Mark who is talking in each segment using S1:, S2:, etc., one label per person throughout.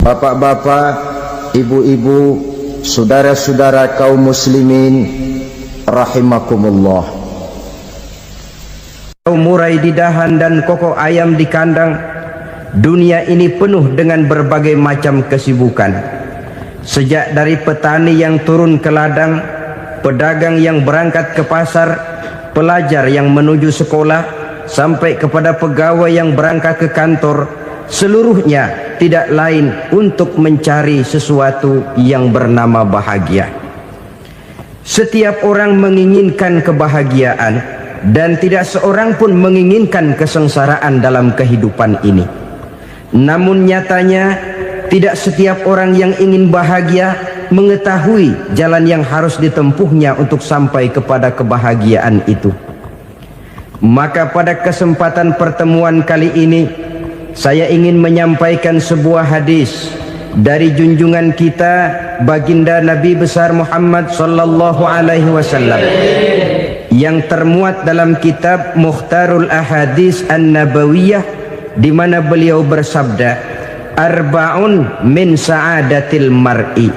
S1: Bapak-bapak, ibu-ibu, saudara-saudara kaum muslimin rahimakumullah.
S2: Murai di dahan dan koko ayam di kandang, dunia ini penuh dengan berbagai macam kesibukan. Sejak dari petani yang turun ke ladang, pedagang yang berangkat ke pasar, pelajar yang menuju sekolah, sampai kepada pegawai yang berangkat ke kantor, seluruhnya tidak lain untuk mencari sesuatu yang bernama bahagia. Setiap orang menginginkan kebahagiaan, dan tidak seorang pun menginginkan kesengsaraan dalam kehidupan ini. Namun nyatanya tidak setiap orang yang ingin bahagia mengetahui jalan yang harus ditempuhnya untuk sampai kepada kebahagiaan itu. Maka pada kesempatan pertemuan kali ini, saya ingin menyampaikan sebuah hadis dari junjungan kita baginda Nabi besar Muhammad sallallahu alaihi wasallam yang termuat dalam kitab Mukhtarul Ahadits An-Nabawiyah, di mana beliau bersabda, arba'un min sa'adatil mar'i.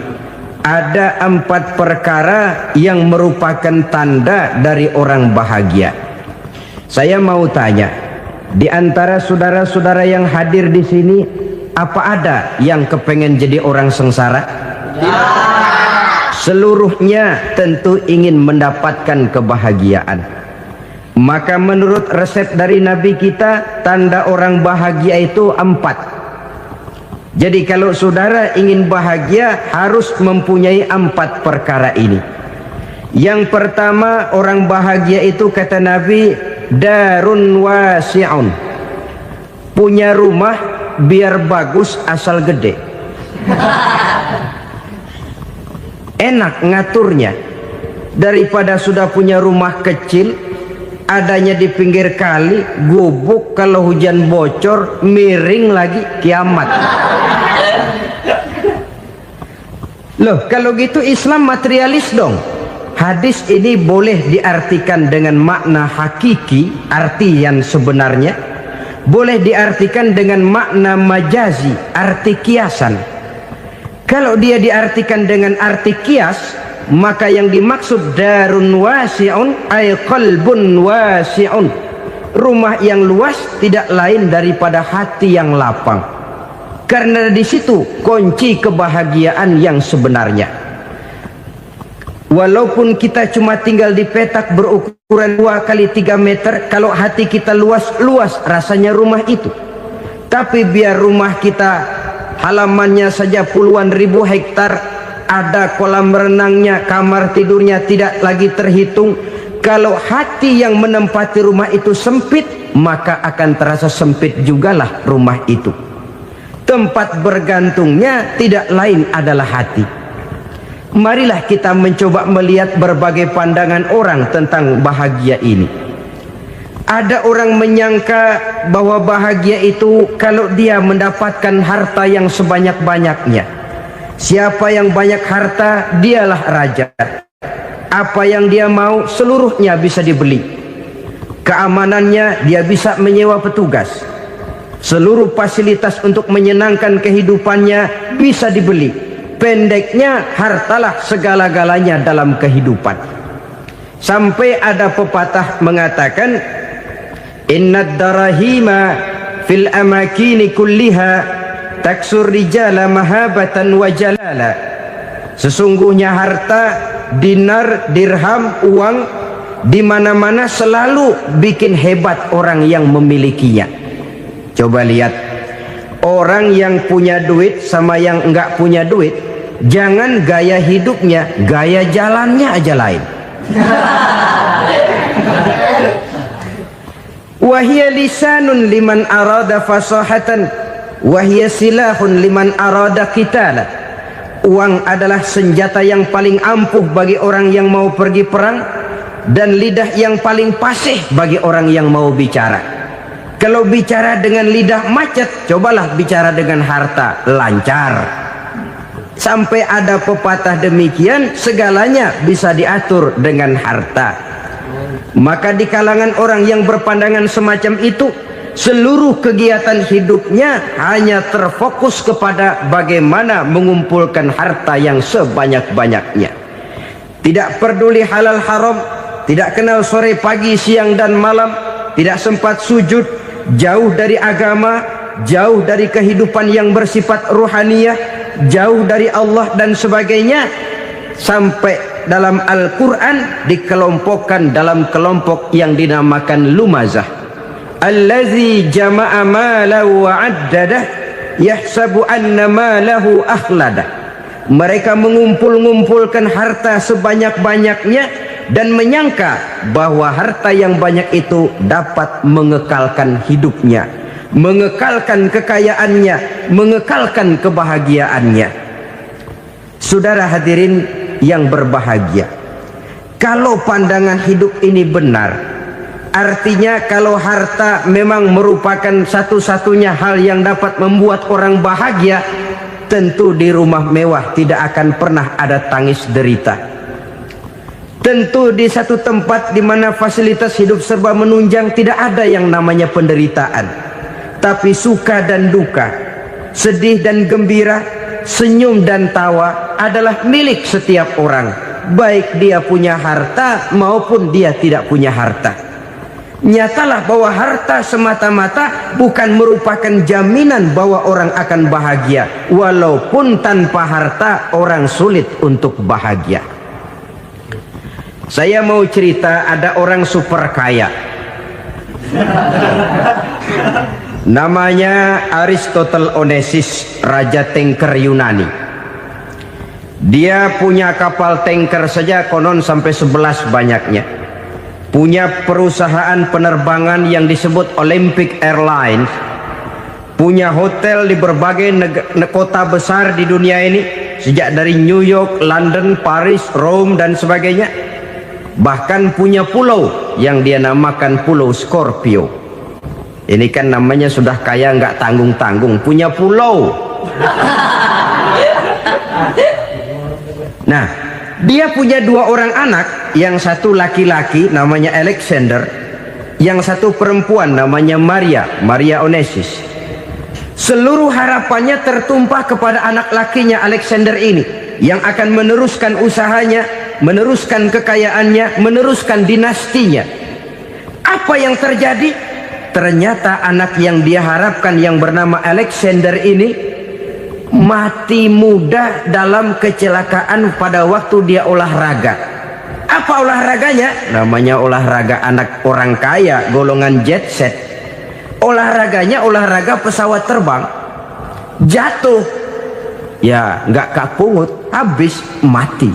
S2: Ada 4 perkara yang merupakan tanda dari orang bahagia. Saya mau tanya, di antara saudara-saudara yang hadir di sini, apa ada yang kepengen jadi orang sengsara? Ya. Seluruhnya tentu ingin mendapatkan kebahagiaan. Maka menurut resep dari Nabi kita, tanda orang bahagia itu 4. Jadi kalau saudara ingin bahagia, harus mempunyai 4 perkara ini. Yang pertama, orang bahagia itu kata Nabi, darun wasi'un. Punya rumah biar bagus asal gede. Enak ngaturnya, daripada sudah punya rumah kecil adanya di pinggir kali, gubuk, kalau hujan bocor miring lagi, kiamat. Loh, kalau gitu Islam materialis dong. Hadis ini boleh diartikan dengan makna hakiki, arti yang sebenarnya, boleh diartikan dengan makna majazi, arti kiasan. Kalau dia diartikan dengan arti kias, maka yang dimaksud darun wasi'un ay qalbun wasi'un. Rumah yang luas tidak lain daripada hati yang lapang. Karena di situ kunci kebahagiaan yang sebenarnya. Walaupun kita cuma tinggal di petak berukuran 2 kali 3 meter, kalau hati kita luas-luas rasanya rumah itu. Tapi biar rumah kita halamannya saja puluhan ribu hektar, ada kolam renangnya, kamar tidurnya tidak lagi terhitung. Kalau hati yang menempati rumah itu sempit, maka akan terasa sempit jugalah rumah itu. Tempat bergantungnya tidak lain adalah hati. Marilah kita mencoba melihat berbagai pandangan orang tentang bahagia ini. Ada orang menyangka bahwa bahagia itu kalau dia mendapatkan harta yang sebanyak-banyaknya. Siapa yang banyak harta, dialah raja. Apa yang dia mau, seluruhnya bisa dibeli. Keamanannya, dia bisa menyewa petugas. Seluruh fasilitas untuk menyenangkan kehidupannya bisa dibeli. Pendeknya, hartalah segala-galanya dalam kehidupan. Sampai ada pepatah mengatakan, innad darahima fil amakini kulliha taksur rijala mahabatan wa jalala. Sesungguhnya harta, dinar, dirham, uang di mana-mana selalu bikin hebat orang yang memilikinya. Coba lihat, orang yang punya duit sama yang enggak punya duit, jangan gaya hidupnya, gaya jalannya aja lain. Wahia lisanun liman arada fasahatan, wahia silahun liman arada qitala. Uang adalah senjata yang paling ampuh bagi orang yang mau pergi perang, dan lidah yang paling fasih bagi orang yang mau bicara. Kalau bicara dengan lidah macet, cobalah bicara dengan harta, lancar. Sampai ada pepatah demikian, segalanya bisa diatur dengan harta. Maka di kalangan orang yang berpandangan semacam itu, seluruh kegiatan hidupnya hanya terfokus kepada bagaimana mengumpulkan harta yang sebanyak-banyaknya. Tidak peduli halal haram, tidak kenal sore pagi siang dan malam, tidak sempat sujud, jauh dari agama, jauh dari kehidupan yang bersifat ruhaniyah, jauh dari Allah dan sebagainya. Sampai dalam Al-Quran dikelompokkan dalam kelompok yang dinamakan lumazah. Allazi jama'a malahu wa 'addadah yahsabu anna malahu akhladah. Mereka mengumpul-ngumpulkan harta sebanyak-banyaknya dan menyangka bahwa harta yang banyak itu dapat mengekalkan hidupnya, mengekalkan kekayaannya, mengekalkan kebahagiaannya. Saudara hadirin yang berbahagia, kalau pandangan hidup ini benar, artinya kalau harta memang merupakan satu-satunya hal yang dapat membuat orang bahagia, tentu di rumah mewah tidak akan pernah ada tangis derita. Tentu di satu tempat di mana fasilitas hidup serba menunjang tidak ada yang namanya penderitaan. Tapi suka dan duka, sedih dan gembira, senyum dan tawa adalah milik setiap orang, baik dia punya harta maupun dia tidak punya harta. Nyatalah bahwa harta semata-mata bukan merupakan jaminan bahwa orang akan bahagia, walaupun tanpa harta orang sulit untuk bahagia. Saya mau cerita, ada orang super kaya, namanya Aristotle Onassis, raja tanker Yunani. Dia punya kapal tanker saja konon sampai 11 banyaknya. Punya perusahaan penerbangan yang disebut Olympic Airlines. Punya hotel di berbagai kota besar di dunia ini, sejak dari New York, London, Paris, Rome dan sebagainya. Bahkan punya pulau yang dia namakan Pulau Scorpio. Ini kan namanya sudah kaya nggak tanggung-tanggung, punya pulau. Nah, dia punya 2 orang anak, yang satu laki-laki namanya Alexander, yang satu perempuan namanya Maria Onassis. Seluruh harapannya tertumpah kepada anak lakinya Alexander ini, yang akan meneruskan usahanya, meneruskan kekayaannya, meneruskan dinastinya. Apa yang terjadi? Ternyata anak yang dia harapkan yang bernama Alexander ini mati muda dalam kecelakaan pada waktu dia olahraga. Apa olahraganya? Namanya olahraga anak orang kaya, golongan jet set. Olahraganya olahraga pesawat terbang. Jatuh, ya nggak kapungut, habis mati.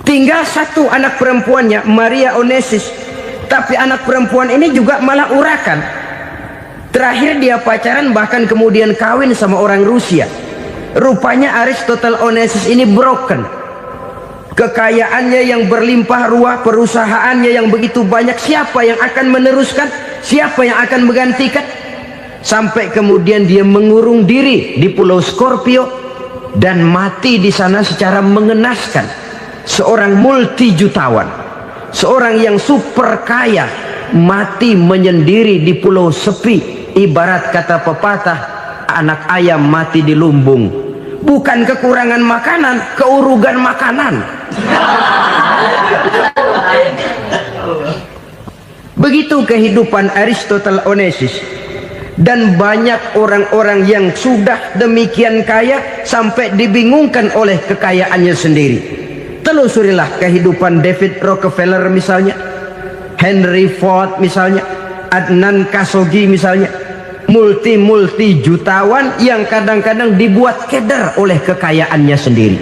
S2: Tinggal satu anak perempuannya, Maria Onassis. Tapi anak perempuan ini juga malah urakan. Terakhir dia pacaran, bahkan kemudian kawin sama orang Rusia. Rupanya Aristotle Onassis ini broken. Kekayaannya yang berlimpah ruah, perusahaannya yang begitu banyak, siapa yang akan meneruskan? Siapa yang akan menggantikan? Sampai kemudian dia mengurung diri di Pulau Scorpio dan mati di sana secara mengenaskan. Seorang multi jutawan, seorang yang super kaya, mati menyendiri di pulau sepi. Ibarat kata pepatah, anak ayam mati di lumbung. Bukan kekurangan makanan, keurugan makanan. Begitu kehidupan Aristotle Onassis. Dan banyak orang-orang yang sudah demikian kaya sampai dibingungkan oleh kekayaannya sendiri. Telusurilah kehidupan David Rockefeller misalnya, Henry Ford misalnya, Adnan Khashoggi misalnya. Multi jutawan yang kadang-kadang dibuat keder oleh kekayaannya sendiri.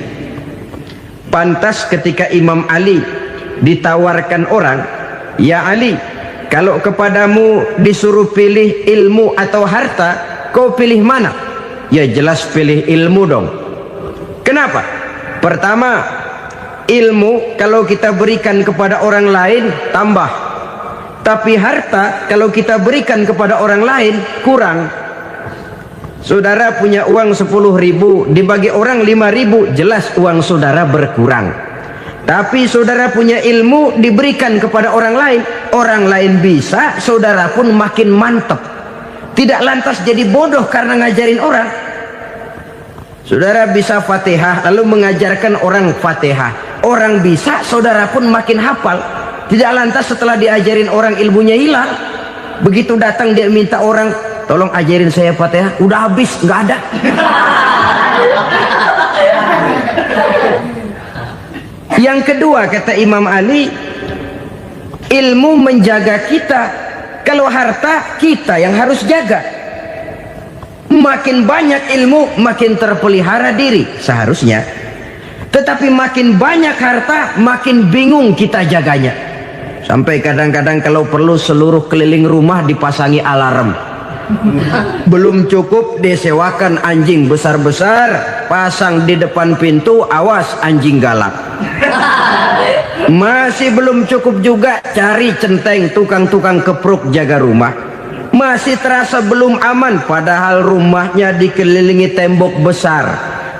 S2: Pantas ketika Imam Ali ditawarkan orang, "Ya Ali, kalau kepadamu disuruh pilih ilmu atau harta, kau pilih mana?" Ya jelas pilih ilmu dong. Kenapa? Pertama, ilmu kalau kita berikan kepada orang lain tambah. Tapi harta kalau kita berikan kepada orang lain kurang. Saudara punya uang 10.000, dibagi orang 5.000, jelas uang saudara berkurang. Tapi saudara punya ilmu diberikan kepada orang lain bisa, saudara pun makin mantap. Tidak lantas jadi bodoh karena ngajarin orang. Saudara bisa Fatihah lalu mengajarkan orang Fatihah. Orang bisa, saudara pun makin hafal. Tidak lantas setelah diajarin orang ilmunya hilang. Begitu datang dia minta orang, tolong ajarin saya Fatihah, udah habis, nggak ada. Yang kedua kata Imam Ali, ilmu menjaga kita. Kalau harta, kita yang harus jaga. Makin banyak ilmu, makin terpelihara diri seharusnya. Tetapi makin banyak harta, makin bingung kita jaganya. Sampai kadang-kadang kalau perlu seluruh keliling rumah dipasangi alarm. Belum cukup disewakan anjing besar-besar, pasang di depan pintu, awas anjing galak. Masih belum cukup juga, cari centeng tukang-tukang kepruk jaga rumah. Masih terasa belum aman, padahal rumahnya dikelilingi tembok besar.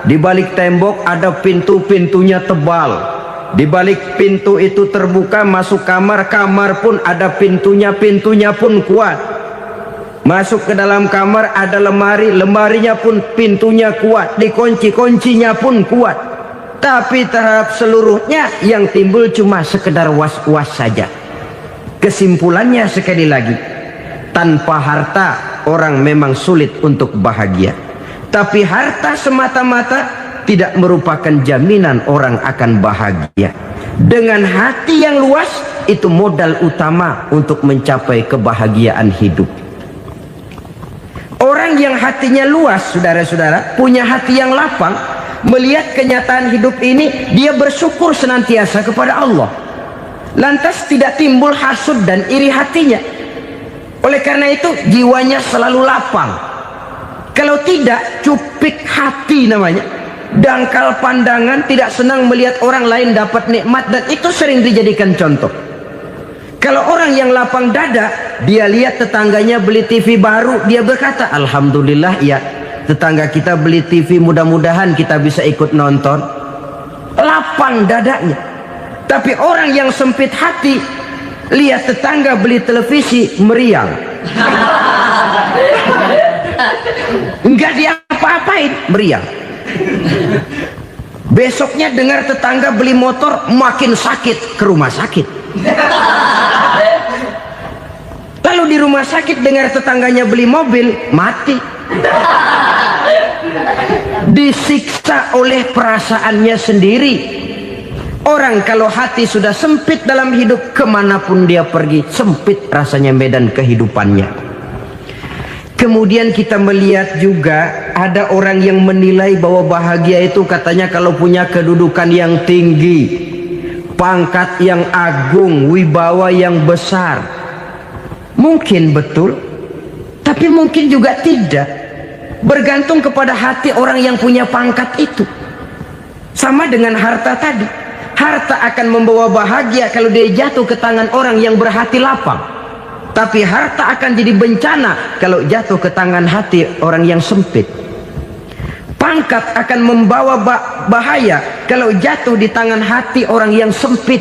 S2: Di balik tembok ada pintu-pintunya tebal. Di balik pintu itu terbuka masuk kamar, kamar pun ada pintunya, pintunya pun kuat. Masuk ke dalam kamar ada lemari, lemarinya pun pintunya kuat, dikunci, kuncinya pun kuat. Tapi terhadap seluruhnya yang timbul cuma sekedar was-was saja. Kesimpulannya sekali lagi, tanpa harta orang memang sulit untuk bahagia. Tapi harta semata-mata tidak merupakan jaminan orang akan bahagia. Dengan hati yang luas, itu modal utama untuk mencapai kebahagiaan hidup. Orang yang hatinya luas, saudara-saudara, punya hati yang lapang, melihat kenyataan hidup ini, dia bersyukur senantiasa kepada Allah. Lantas tidak timbul hasud dan iri hatinya. Oleh karena itu jiwanya selalu lapang. Kalau tidak, cupik hati namanya, dangkal pandangan, tidak senang melihat orang lain dapat nikmat, dan itu sering dijadikan contoh. Kalau orang yang lapang dada, dia lihat tetangganya beli TV baru, dia berkata, alhamdulillah ya, tetangga kita beli TV, mudah-mudahan kita bisa ikut nonton. Lapang dadanya. Tapi orang yang sempit hati, lihat tetangga beli televisi, meriang. Enggak diapa-apain, meriang. Besoknya dengar tetangga beli motor, makin sakit, ke rumah sakit. Lalu di rumah sakit dengar tetangganya beli mobil, mati. Disiksa oleh perasaannya sendiri. Orang kalau hati sudah sempit dalam hidup, kemanapun dia pergi, sempit rasanya medan kehidupannya. Kemudian kita melihat juga ada orang yang menilai bahwa bahagia itu katanya kalau punya kedudukan yang tinggi, pangkat yang agung, wibawa yang besar. Mungkin betul, tapi mungkin juga tidak. Bergantung kepada hati orang yang punya pangkat itu. Sama dengan harta tadi. Harta akan membawa bahagia kalau dia jatuh ke tangan orang yang berhati lapang. Tapi harta akan jadi bencana kalau jatuh ke tangan hati orang yang sempit. Pangkat akan membawa bahaya kalau jatuh di tangan hati orang yang sempit.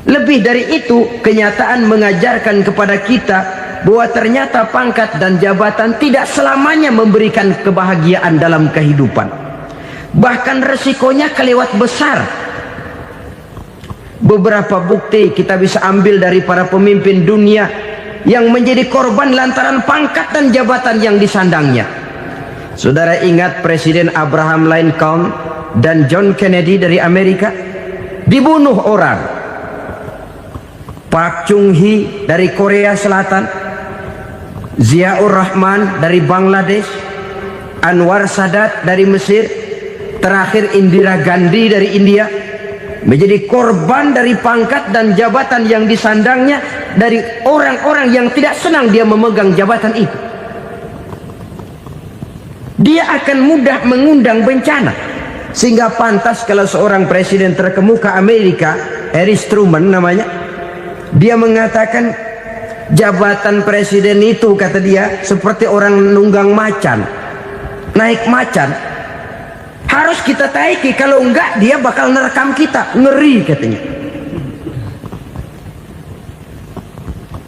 S2: Lebih dari itu, kenyataan mengajarkan kepada kita bahwa ternyata pangkat dan jabatan tidak selamanya memberikan kebahagiaan dalam kehidupan. Bahkan resikonya kelewat besar. Beberapa bukti kita bisa ambil dari para pemimpin dunia yang menjadi korban lantaran pangkat dan jabatan yang disandangnya. Saudara ingat Presiden Abraham Lincoln dan John Kennedy dari Amerika? Dibunuh orang. Park Chung-hee dari Korea Selatan, Ziaur Rahman dari Bangladesh, Anwar Sadat dari Mesir, terakhir Indira Gandhi dari India, menjadi korban dari pangkat dan jabatan yang disandangnya dari orang-orang yang tidak senang dia memegang jabatan itu. Dia akan mudah mengundang bencana. Sehingga pantas kalau seorang presiden terkemuka Amerika, Harry Truman namanya, dia mengatakan jabatan presiden itu, kata dia, seperti orang nunggang macan, naik macan. Harus kita taiki, kalau enggak dia bakal nerekam kita. Ngeri katanya.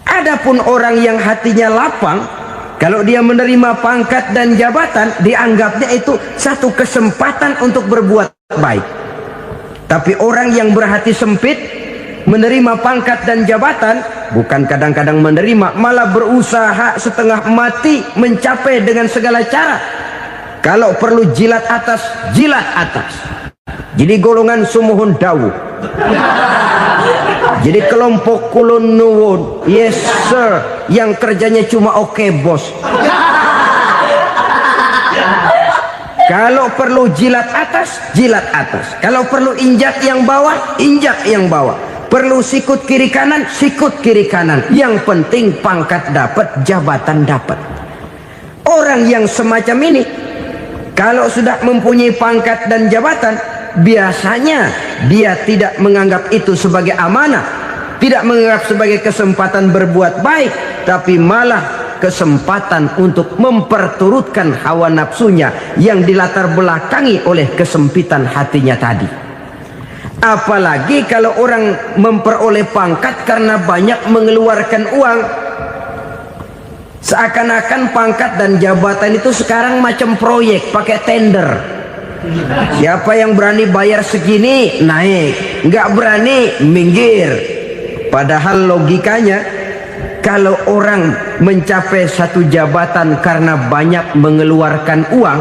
S2: Adapun orang yang hatinya lapang, kalau dia menerima pangkat dan jabatan, dianggapnya itu satu kesempatan untuk berbuat baik. Tapi orang yang berhati sempit, menerima pangkat dan jabatan, bukan kadang-kadang menerima, malah berusaha setengah mati mencapai dengan segala cara. Kalau perlu jilat atas, jilat atas. Jadi golongan sumuhun dawu. Jadi kelompok kulon nuwun, yes sir, yang kerjanya cuma oke bos. Kalau perlu jilat atas, jilat atas. Kalau perlu injak yang bawah, injak yang bawah. Perlu sikut kiri kanan, sikut kiri kanan. Yang penting pangkat dapat, jabatan dapat. Orang yang semacam ini, kalau sudah mempunyai pangkat dan jabatan, biasanya dia tidak menganggap itu sebagai amanah, tidak menganggap sebagai kesempatan berbuat baik, tapi malah kesempatan untuk memperturutkan hawa nafsunya yang dilatar belakangi oleh kesempitan hatinya tadi. Apalagi kalau orang memperoleh pangkat karena banyak mengeluarkan uang, seakan-akan pangkat dan jabatan itu sekarang macam proyek pakai tender. Siapa yang berani bayar segini naik, nggak berani minggir. Padahal logikanya, kalau orang mencapai satu jabatan karena banyak mengeluarkan uang,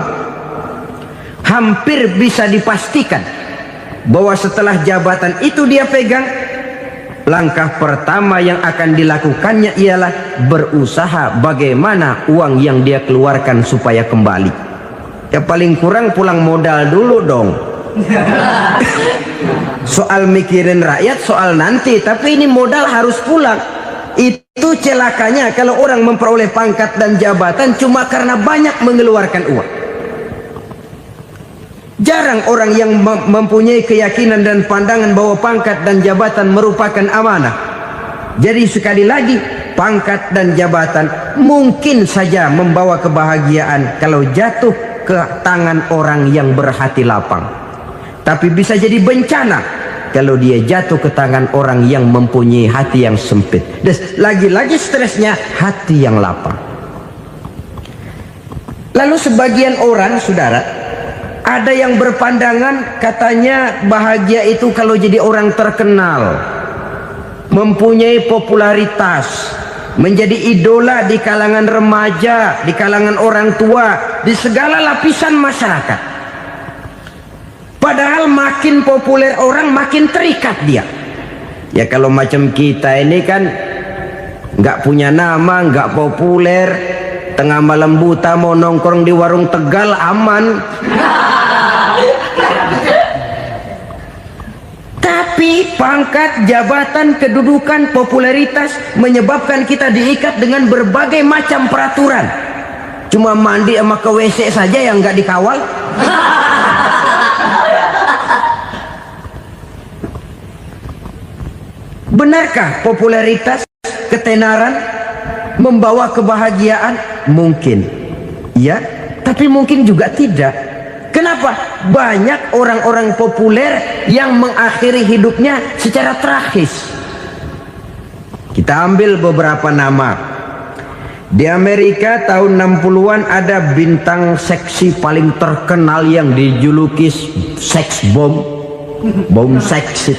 S2: hampir bisa dipastikan bahwa setelah jabatan itu dia pegang, langkah pertama yang akan dilakukannya ialah berusaha bagaimana uang yang dia keluarkan supaya kembali. Ya paling kurang pulang modal dulu dong. Soal mikirin rakyat soal nanti, tapi ini modal harus pulang. Itu celakanya kalau orang memperoleh pangkat dan jabatan cuma karena banyak mengeluarkan uang. Jarang orang yang mempunyai keyakinan dan pandangan bahwa pangkat dan jabatan merupakan amanah. Jadi sekali lagi, pangkat dan jabatan mungkin saja membawa kebahagiaan kalau jatuh ke tangan orang yang berhati lapang. Tapi bisa jadi bencana kalau dia jatuh ke tangan orang yang mempunyai hati yang sempit. Dan lagi-lagi stresnya hati yang lapang. Lalu sebagian orang, saudara, ada yang berpandangan katanya bahagia itu kalau jadi orang terkenal, mempunyai popularitas, menjadi idola di kalangan remaja, di kalangan orang tua, di segala lapisan masyarakat. Padahal makin populer orang makin terikat dia. Ya kalau macam kita ini kan nggak punya nama, nggak populer, tengah malam buta mau nongkrong di warung Tegal aman. Tapi pangkat, jabatan, kedudukan, popularitas menyebabkan kita diikat dengan berbagai macam peraturan. Cuma mandi sama ke WC saja yang nggak dikawal. Benarkah popularitas, ketenaran membawa kebahagiaan? Mungkin ya, tapi mungkin juga tidak. Kenapa? Banyak orang-orang populer yang mengakhiri hidupnya secara tragis. Kita ambil beberapa nama. Di Amerika tahun 60-an ada bintang seksi paling terkenal yang dijuluki seks bom, bom seks.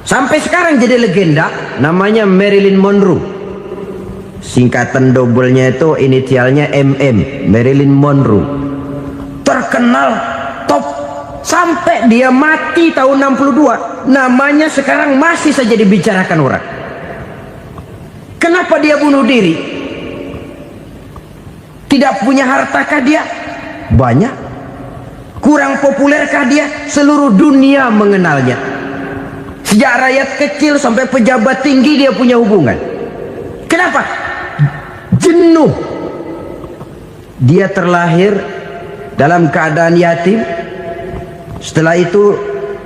S2: Sampai sekarang jadi legenda, namanya Marilyn Monroe. Singkatan doublenya itu inisialnya MM, Marilyn Monroe. Terkenal top sampai dia mati tahun 62, namanya sekarang masih saja dibicarakan orang. Kenapa dia bunuh diri? Tidak punya hartakah dia? Banyak. Kurang populerkah dia? Seluruh dunia mengenalnya. Sejak rakyat kecil sampai pejabat tinggi dia punya hubungan. Kenapa? Jenuh. Dia terlahir dalam keadaan yatim. Setelah itu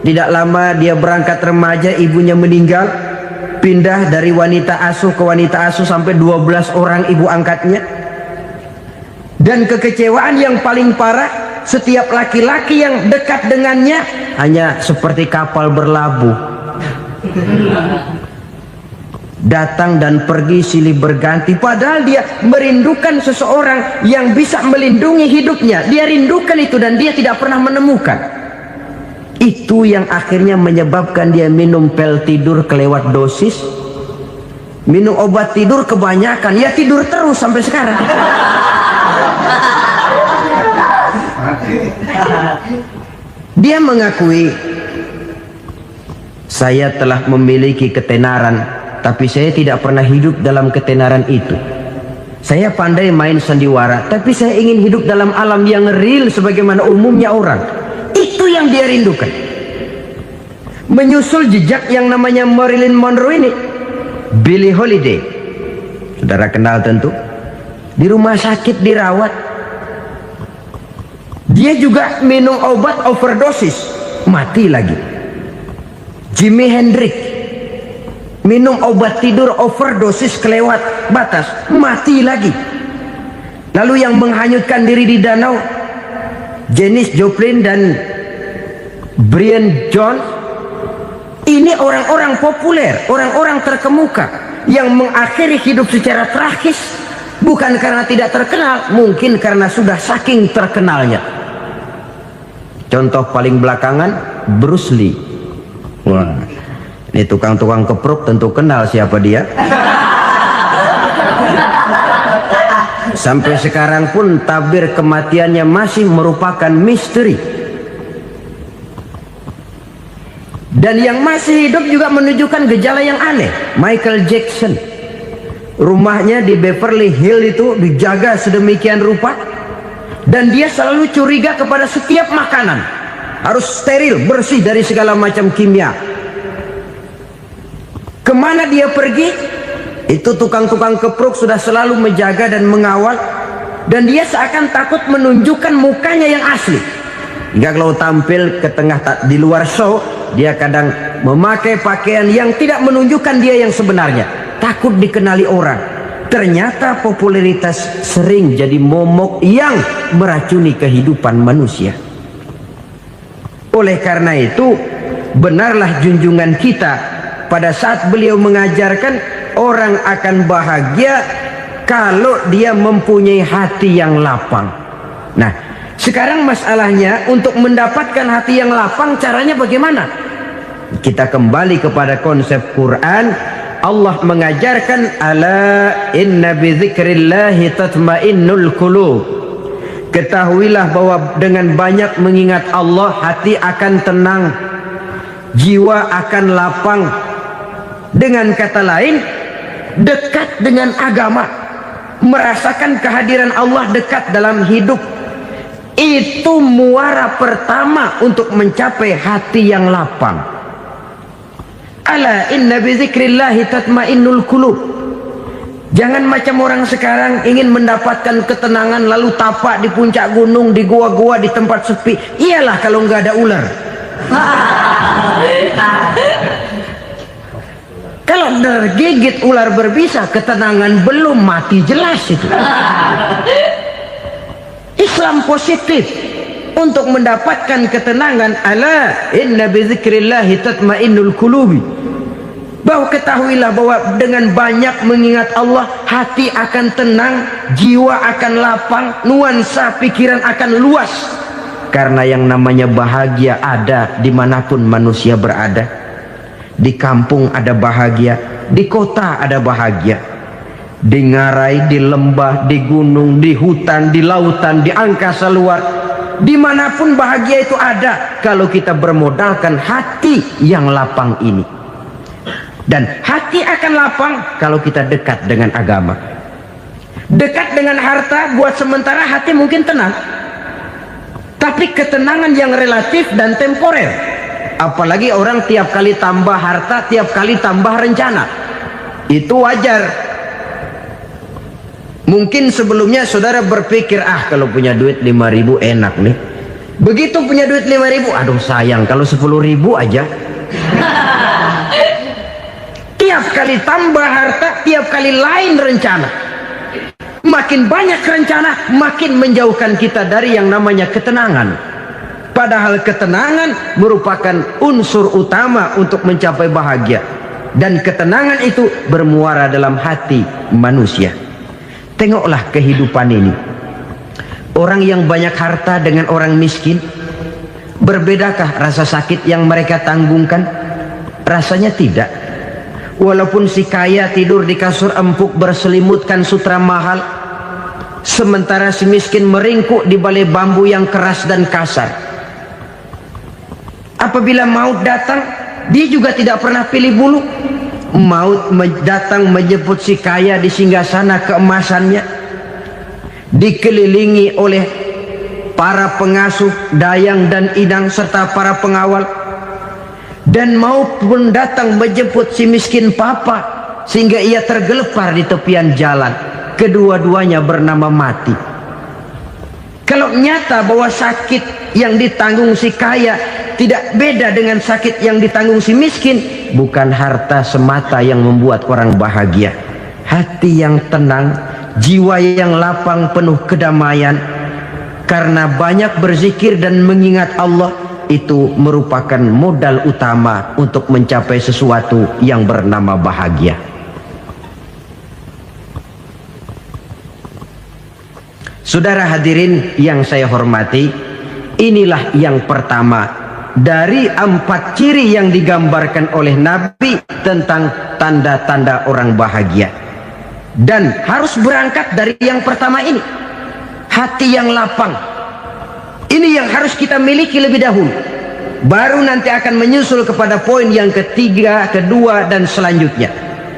S2: tidak lama dia berangkat remaja, ibunya meninggal. Pindah dari wanita asuh ke wanita asuh sampai 12 orang ibu angkatnya. Dan kekecewaan yang paling parah, setiap laki-laki yang dekat dengannya hanya seperti kapal berlabuh, datang dan pergi silih berganti, padahal dia merindukan seseorang yang bisa melindungi hidupnya. Dia rindukan itu dan dia tidak pernah menemukan. Itu yang akhirnya menyebabkan dia minum pil tidur kelewat dosis, minum obat tidur kebanyakan, ya tidur terus sampai sekarang. Dia mengakui, saya telah memiliki ketenaran, tapi saya tidak pernah hidup dalam ketenaran itu. Saya pandai main sandiwara, tapi saya ingin hidup dalam alam yang real sebagaimana umumnya orang. Itu yang dia rindukan. Menyusul jejak yang namanya Marilyn Monroe ini, Billie Holiday, saudara kenal tentu, di rumah sakit dirawat. Dia juga minum obat overdosis, mati lagi. Jimi Hendrix minum obat tidur overdosis kelewat batas, mati lagi. Lalu yang menghanyutkan diri di danau, Janis Joplin dan Brian Jones. Ini orang-orang populer, orang-orang terkemuka yang mengakhiri hidup secara tragis, bukan karena tidak terkenal, mungkin karena sudah saking terkenalnya. Contoh paling belakangan, Bruce Lee. Wah, ini tukang-tukang kepruk tentu kenal siapa dia. Sampai sekarang pun tabir kematiannya masih merupakan misteri. Dan yang masih hidup juga menunjukkan gejala yang aneh. Michael Jackson, rumahnya di Beverly Hills itu dijaga sedemikian rupa, dan dia selalu curiga kepada setiap makanan harus steril, bersih dari segala macam kimia. Kemana dia pergi, itu tukang-tukang kepruk sudah selalu menjaga dan mengawal, dan dia seakan takut menunjukkan mukanya yang asli. Hingga kalau tampil ke tengah di luar show, dia kadang memakai pakaian yang tidak menunjukkan dia yang sebenarnya, takut dikenali orang. Ternyata popularitas sering jadi momok yang meracuni kehidupan manusia. Oleh karena itu, benarlah junjungan kita pada saat beliau mengajarkan orang akan bahagia kalau dia mempunyai hati yang lapang. Nah, sekarang masalahnya untuk mendapatkan hati yang lapang, caranya bagaimana? Kita kembali kepada konsep Quran. Allah mengajarkan, ala inna bidzikrillahi tatmainnul qulub. Ketahuilah bahwa dengan banyak mengingat Allah, hati akan tenang, jiwa akan lapang. Dengan kata lain, dekat dengan agama, merasakan kehadiran Allah dekat dalam hidup, itu muara pertama untuk mencapai hati yang lapang. Ala inna bizikrillahi tatmainnul qulub. Jangan macam orang sekarang ingin mendapatkan ketenangan lalu tapak di puncak gunung, di gua-gua, di tempat sepi. Iyalah kalau nggak ada ular. Kalau tergigit ular berbisa, ketenangan belum, mati jelas itu. Islam positif untuk mendapatkan ketenangan. Ala inna bizikrillahi tatmainnul qulubi. Bahwa ketahuilah bahwa dengan banyak mengingat Allah, hati akan tenang, jiwa akan lapang, nuansa pikiran akan luas. Karena yang namanya bahagia ada dimanapun manusia berada. Di kampung ada bahagia, di kota ada bahagia, di ngarai, di lembah, di gunung, di hutan, di lautan, di angkasa luar, dimanapun bahagia itu ada kalau kita bermodalkan hati yang lapang ini. Dan hati akan lapang kalau kita dekat dengan agama. Dekat dengan harta buat sementara hati mungkin tenang, tapi ketenangan yang relatif dan temporer. Apalagi orang tiap kali tambah harta, tiap kali tambah rencana, itu wajar. Mungkin sebelumnya saudara berpikir, kalau punya duit 5.000 enak nih. Begitu punya duit 5.000, aduh sayang kalau 10.000 aja. Tiap kali tambah harta, tiap kali lain rencana. Makin banyak rencana, makin menjauhkan kita dari yang namanya ketenangan. Padahal ketenangan merupakan unsur utama untuk mencapai bahagia. Dan ketenangan itu bermuara dalam hati manusia. Tengoklah kehidupan ini. Orang yang banyak harta dengan orang miskin, berbedakah rasa sakit yang mereka tanggungkan? Rasanya tidak. Walaupun si kaya tidur di kasur empuk berselimutkan sutra mahal, sementara si miskin meringkuk di balai bambu yang keras dan kasar. Apabila maut datang, dia juga tidak pernah pilih bulu. Maut datang menjemput si kaya di singgasana keemasannya, dikelilingi oleh para pengasuh, dayang dan inang serta para pengawal. Dan maut pun datang menjemput si miskin papa, sehingga ia tergelepar di tepian jalan. Kedua-duanya bernama mati. Kalau nyata bahwa sakit yang ditanggung si kaya tidak beda dengan sakit yang ditanggung si miskin, bukan harta semata yang membuat orang bahagia. Hati yang tenang, jiwa yang lapang penuh kedamaian karena banyak berzikir dan mengingat Allah, itu merupakan modal utama untuk mencapai sesuatu yang bernama bahagia. Saudara hadirin yang saya hormati, inilah yang pertama dari 4 ciri yang digambarkan oleh Nabi tentang tanda-tanda orang bahagia. Dan harus berangkat dari yang pertama ini, hati yang lapang. Ini yang harus kita miliki lebih dahulu, baru nanti akan menyusul kepada poin yang ketiga, kedua dan selanjutnya.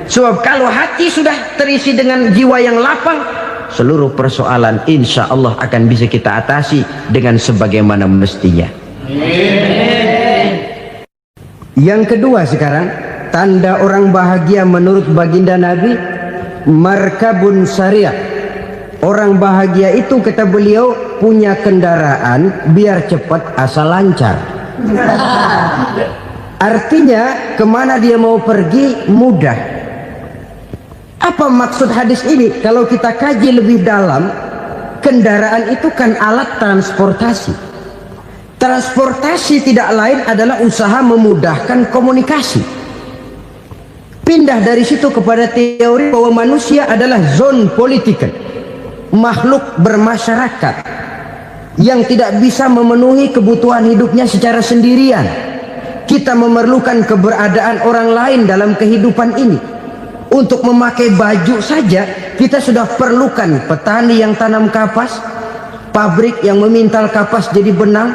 S2: Sebab kalau hati sudah terisi dengan jiwa yang lapang, seluruh persoalan insya Allah akan bisa kita atasi dengan sebagaimana mestinya. Yang kedua sekarang, tanda orang bahagia menurut baginda Nabi, markabun syariah. Orang bahagia itu, kata beliau, punya kendaraan biar cepat asal lancar. Artinya kemana dia mau pergi mudah. Apa maksud hadis ini? Kalau kita kaji lebih dalam, kendaraan itu kan alat transportasi. Transportasi tidak lain adalah usaha memudahkan komunikasi. Pindah dari situ kepada teori bahwa manusia adalah zon political, makhluk bermasyarakat yang tidak bisa memenuhi kebutuhan hidupnya secara sendirian. Kita memerlukan keberadaan orang lain dalam kehidupan ini. Untuk memakai baju saja kita sudah perlukan petani yang tanam kapas, pabrik yang memintal kapas jadi benang,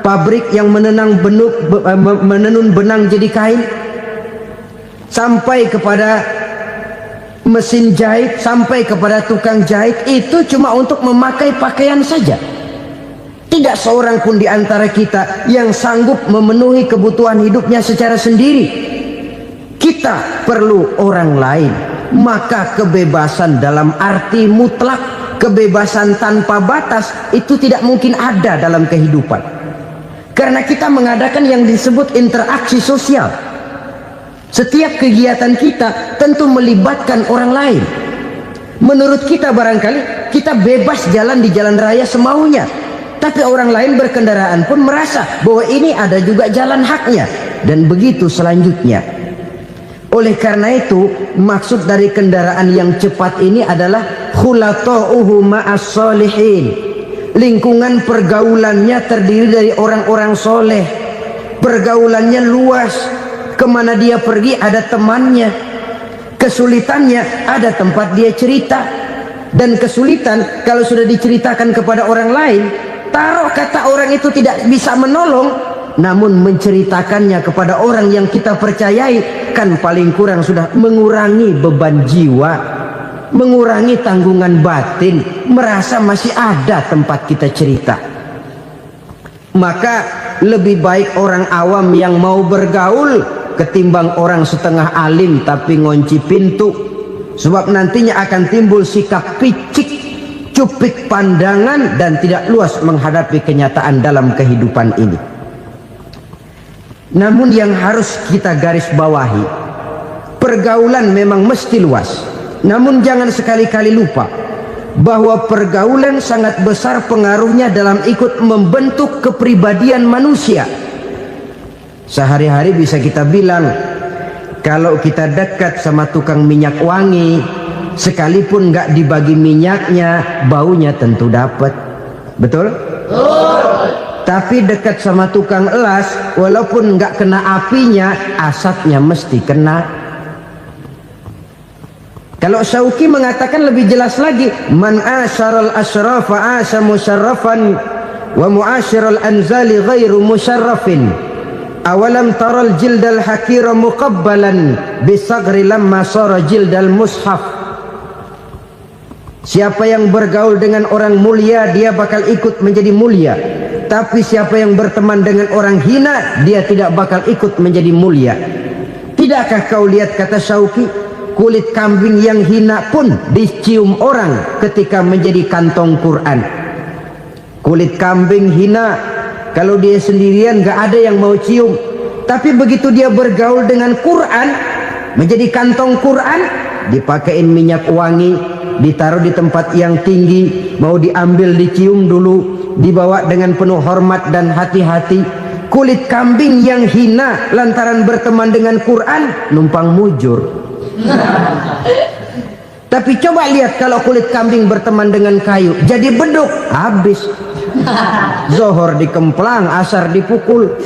S2: pabrik yang menenun benang jadi kain, sampai kepada mesin jahit, sampai kepada tukang jahit. Itu cuma untuk memakai pakaian saja. Tidak seorang pun di antara kita yang sanggup memenuhi kebutuhan hidupnya secara sendiri. Kita perlu orang lain. Maka kebebasan dalam arti mutlak, kebebasan tanpa batas, itu tidak mungkin ada dalam kehidupan. Karena kita mengadakan yang disebut interaksi sosial. Setiap kegiatan kita tentu melibatkan orang lain. Menurut kita barangkali kita bebas jalan di jalan raya semaunya, tapi orang lain berkendaraan pun merasa bahwa ini ada juga jalan haknya, dan begitu selanjutnya. Oleh karena itu, maksud dari kendaraan yang cepat ini adalah khulata'uhu ma'as solihin. Lingkungan pergaulannya terdiri dari orang-orang soleh. Pergaulannya luas. Kemana dia pergi ada temannya. Kesulitannya ada tempat dia cerita. Dan kesulitan kalau sudah diceritakan kepada orang lain, taruh kata orang itu tidak bisa menolong, namun menceritakannya kepada orang yang kita percayai, kan paling kurang sudah mengurangi beban jiwa, mengurangi tanggungan batin, merasa masih ada tempat kita cerita. Maka lebih baik orang awam yang mau bergaul ketimbang orang setengah alim tapi ngunci pintu. Sebab nantinya akan timbul sikap picik, cupik pandangan, dan tidak luas menghadapi kenyataan dalam kehidupan ini. Namun yang harus kita garis bawahi, pergaulan memang mesti luas. Namun jangan sekali-kali lupa, bahwa pergaulan sangat besar pengaruhnya dalam ikut membentuk kepribadian manusia. Sehari-hari bisa kita bilang, kalau kita dekat sama tukang minyak wangi, sekalipun nggak dibagi minyaknya, baunya tentu dapat. Betul? Tapi dekat sama tukang elas, walaupun nggak kena apinya, asapnya mesti kena. Kalau Syauqi mengatakan lebih jelas lagi, man asyaral asyrafa asa musyarrafan wa muasyiral anzali ghairu musyarrafin. Awalam taral jildal hakira muqabbalan bisagri lamma sara jildal mushaf. Siapa yang bergaul dengan orang mulia, dia bakal ikut menjadi mulia. Tapi siapa yang berteman dengan orang hina, dia tidak bakal ikut menjadi mulia. Tidakkah kau lihat, kata Syauqi, kulit kambing yang hina pun dicium orang ketika menjadi kantong Quran. Kulit kambing hina, kalau dia sendirian gak ada yang mau cium. Tapi begitu dia bergaul dengan Quran, menjadi kantong Quran, dipakein minyak wangi, ditaruh di tempat yang tinggi, mau diambil dicium dulu, dibawa dengan penuh hormat dan hati-hati. Kulit kambing yang hina lantaran berteman dengan Quran, numpang mujur. Tapi coba lihat kalau kulit kambing berteman dengan kayu, jadi beduk, habis. Zohor dikemplang, asar dipukul.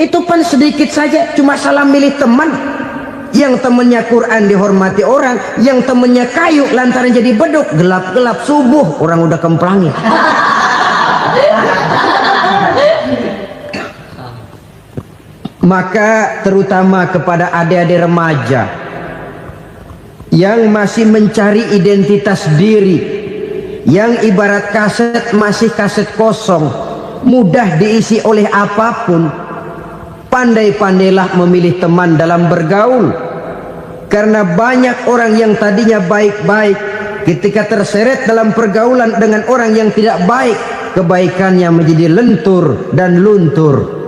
S2: Itu pun sedikit saja, cuma salah milih teman. Yang temannya Quran dihormati orang, yang temannya kayu lantaran jadi beduk, gelap-gelap subuh orang udah kemplangin. Maka terutama kepada adik-adik remaja yang masih mencari identitas diri, yang ibarat kaset masih kaset kosong, mudah diisi oleh apapun, pandai-pandailah memilih teman dalam bergaul. Karena banyak orang yang tadinya baik-baik, ketika terseret dalam pergaulan dengan orang yang tidak baik, kebaikannya menjadi lentur dan luntur.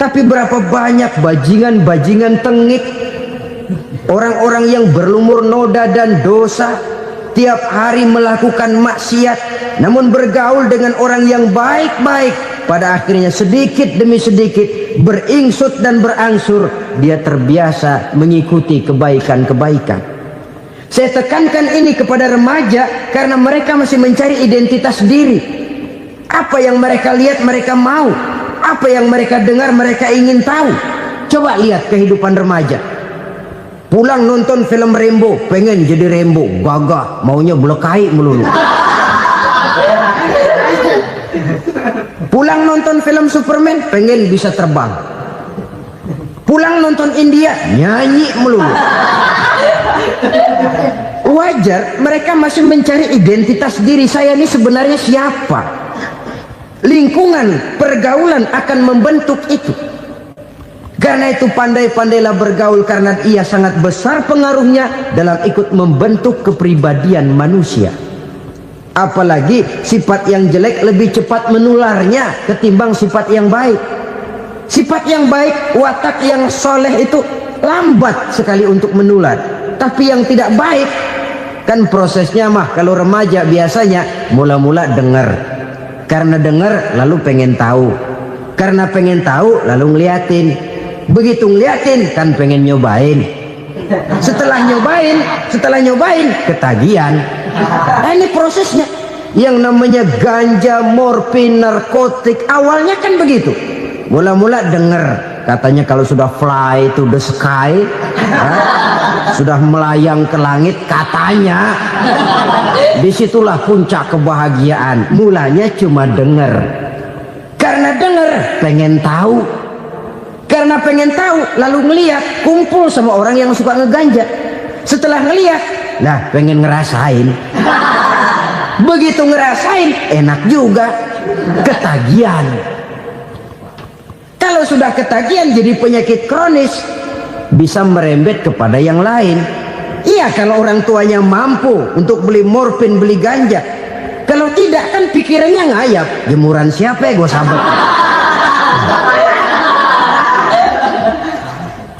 S2: Tapi berapa banyak bajingan-bajingan tengik, orang-orang yang berlumur noda dan dosa, tiap hari melakukan maksiat, namun bergaul dengan orang yang baik-baik, pada akhirnya sedikit demi sedikit beringsut dan berangsur dia terbiasa mengikuti kebaikan-kebaikan. Saya tekankan ini kepada remaja karena mereka masih mencari identitas diri. Apa yang mereka lihat mereka mau, apa yang mereka dengar mereka ingin tahu. Coba lihat kehidupan remaja. Pulang nonton film Rambo, pengen jadi Rambo, gagah, maunya belekai melulu. Pulang nonton film Superman, pengen bisa terbang. Pulang nonton India, nyanyi melulu. Wajar, mereka masih mencari identitas diri. Saya ini sebenarnya siapa? Lingkungan, pergaulan akan membentuk itu. Karena itu pandai-pandailah bergaul, karena ia sangat besar pengaruhnya dalam ikut membentuk kepribadian manusia. Apalagi sifat yang jelek lebih cepat menularnya ketimbang sifat yang baik. Sifat yang baik, watak yang soleh itu lambat sekali untuk menular. Tapi yang tidak baik, kan prosesnya mah kalau remaja biasanya mula-mula dengar. Karena dengar lalu pengen tahu. Karena pengen tahu lalu ngeliatin. Begitu ngeliatin kan pengen nyobain. Setelah nyobain ketagihan. Nah, ini prosesnya. Yang namanya ganja, morfin, narkotik, awalnya kan begitu. Mula-mula dengar, katanya kalau sudah fly to the sky, sudah melayang ke langit, katanya disitulah puncak kebahagiaan. Mulanya cuma dengar. Karena dengar pengen tahu. Karena pengen tahu lalu ngeliat, kumpul sama orang yang suka ngeganja. Setelah ngeliat, nah pengen ngerasain. Begitu ngerasain enak juga, ketagihan. Kalau sudah ketagihan jadi penyakit kronis, bisa merembet kepada yang lain. Iya, kalau orang tuanya mampu untuk beli morfin, beli ganja. Kalau tidak kan pikirannya ngayap, jemuran siapa ya gue sabar.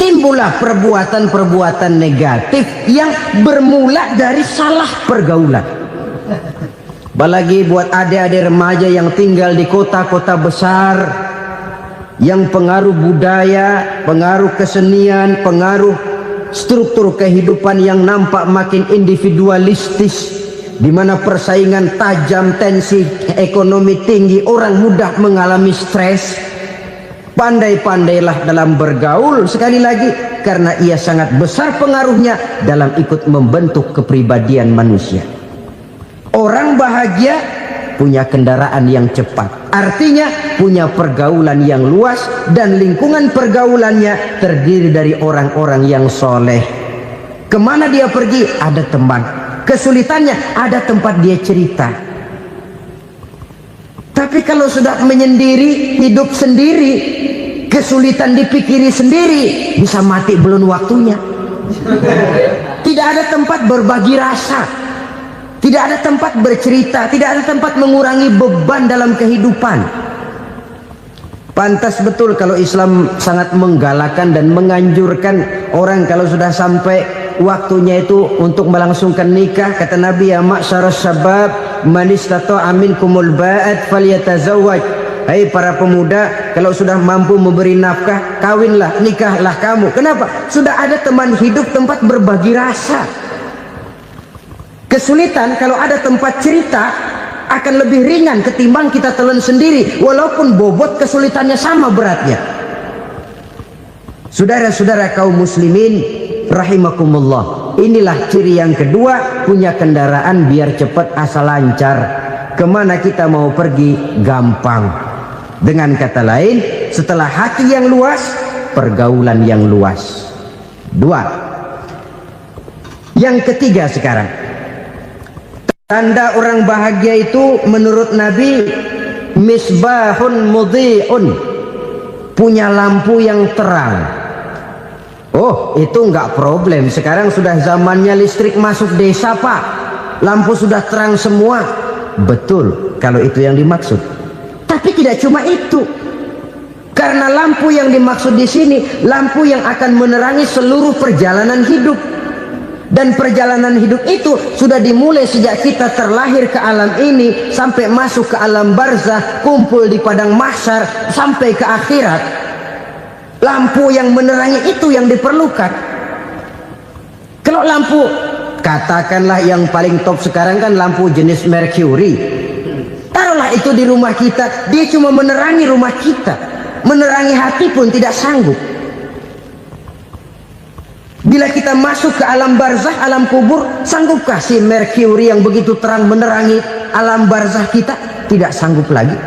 S2: Timbullah perbuatan-perbuatan negatif yang bermula dari salah pergaulan. Apalagi buat adik-adik remaja yang tinggal di kota-kota besar, yang pengaruh budaya, pengaruh kesenian, pengaruh struktur kehidupan yang nampak makin individualistis, di mana persaingan tajam, tensi ekonomi tinggi, orang mudah mengalami stres. Pandai-pandailah dalam bergaul, sekali lagi, karena ia sangat besar pengaruhnya dalam ikut membentuk kepribadian manusia. Orang bahagia punya kendaraan yang cepat, artinya punya pergaulan yang luas, dan lingkungan pergaulannya terdiri dari orang-orang yang soleh. Kemana dia pergi ada teman, kesulitannya ada tempat dia cerita. Tapi kalau sudah menyendiri, hidup sendiri, kesulitan dipikiri sendiri, bisa mati belum waktunya. Tidak ada tempat berbagi rasa, tidak ada tempat bercerita, tidak ada tempat mengurangi beban dalam kehidupan. Pantas betul kalau Islam sangat menggalakkan dan menganjurkan orang kalau sudah sampai waktunya itu untuk melangsungkan nikah. Kata Nabi, ya ma'syarus syabab man istata'a minkumul ba'at falyatazawwaj. Hai para pemuda, kalau sudah mampu memberi nafkah, kawinlah, nikahlah kamu. Kenapa? Sudah ada teman hidup, tempat berbagi rasa. Kesulitan kalau ada tempat cerita akan lebih ringan ketimbang kita telan sendiri, walaupun bobot kesulitannya sama beratnya. Saudara-saudara kaum muslimin rahimakumullah, inilah ciri yang kedua, punya kendaraan biar cepat asal lancar. Kemana kita mau pergi gampang. Dengan kata lain, setelah hati yang luas, pergaulan yang luas. Dua. Yang ketiga sekarang, tanda orang bahagia itu menurut Nabi, misbahun mudhi'un, punya lampu yang terang. Oh, itu enggak problem. Sekarang sudah zamannya listrik masuk desa, Pak. Lampu sudah terang semua. Betul, kalau itu yang dimaksud. Tapi tidak cuma itu. Karena lampu yang dimaksud di sini, lampu yang akan menerangi seluruh perjalanan hidup. Dan perjalanan hidup itu sudah dimulai sejak kita terlahir ke alam ini, sampai masuk ke alam barzah, kumpul di padang mahsyar, sampai ke akhirat. Lampu yang menerangi itu yang diperlukan. Kalau lampu, katakanlah yang paling top sekarang kan lampu jenis Mercury. Taruhlah itu di rumah kita, dia cuma menerangi rumah kita, menerangi hati pun tidak sanggup. Bila kita masuk ke alam barzah, alam kubur, sanggupkah si Mercury yang begitu terang menerangi alam barzah kita? Tidak sanggup lagi.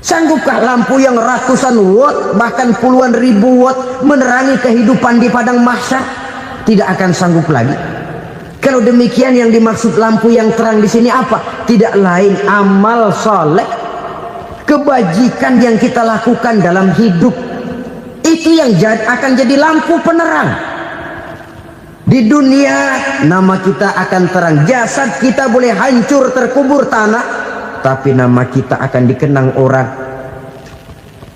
S2: Sanggupkah lampu yang ratusan watt, bahkan puluhan ribu watt menerangi kehidupan di padang mahsyar? Tidak akan sanggup lagi. Kalau demikian, yang dimaksud lampu yang terang di sini apa? Tidak lain amal soleh, kebajikan yang kita lakukan dalam hidup. Itu yang akan jadi lampu penerang. Di dunia nama kita akan terang, jasad kita boleh hancur terkubur tanah, tapi nama kita akan dikenang orang.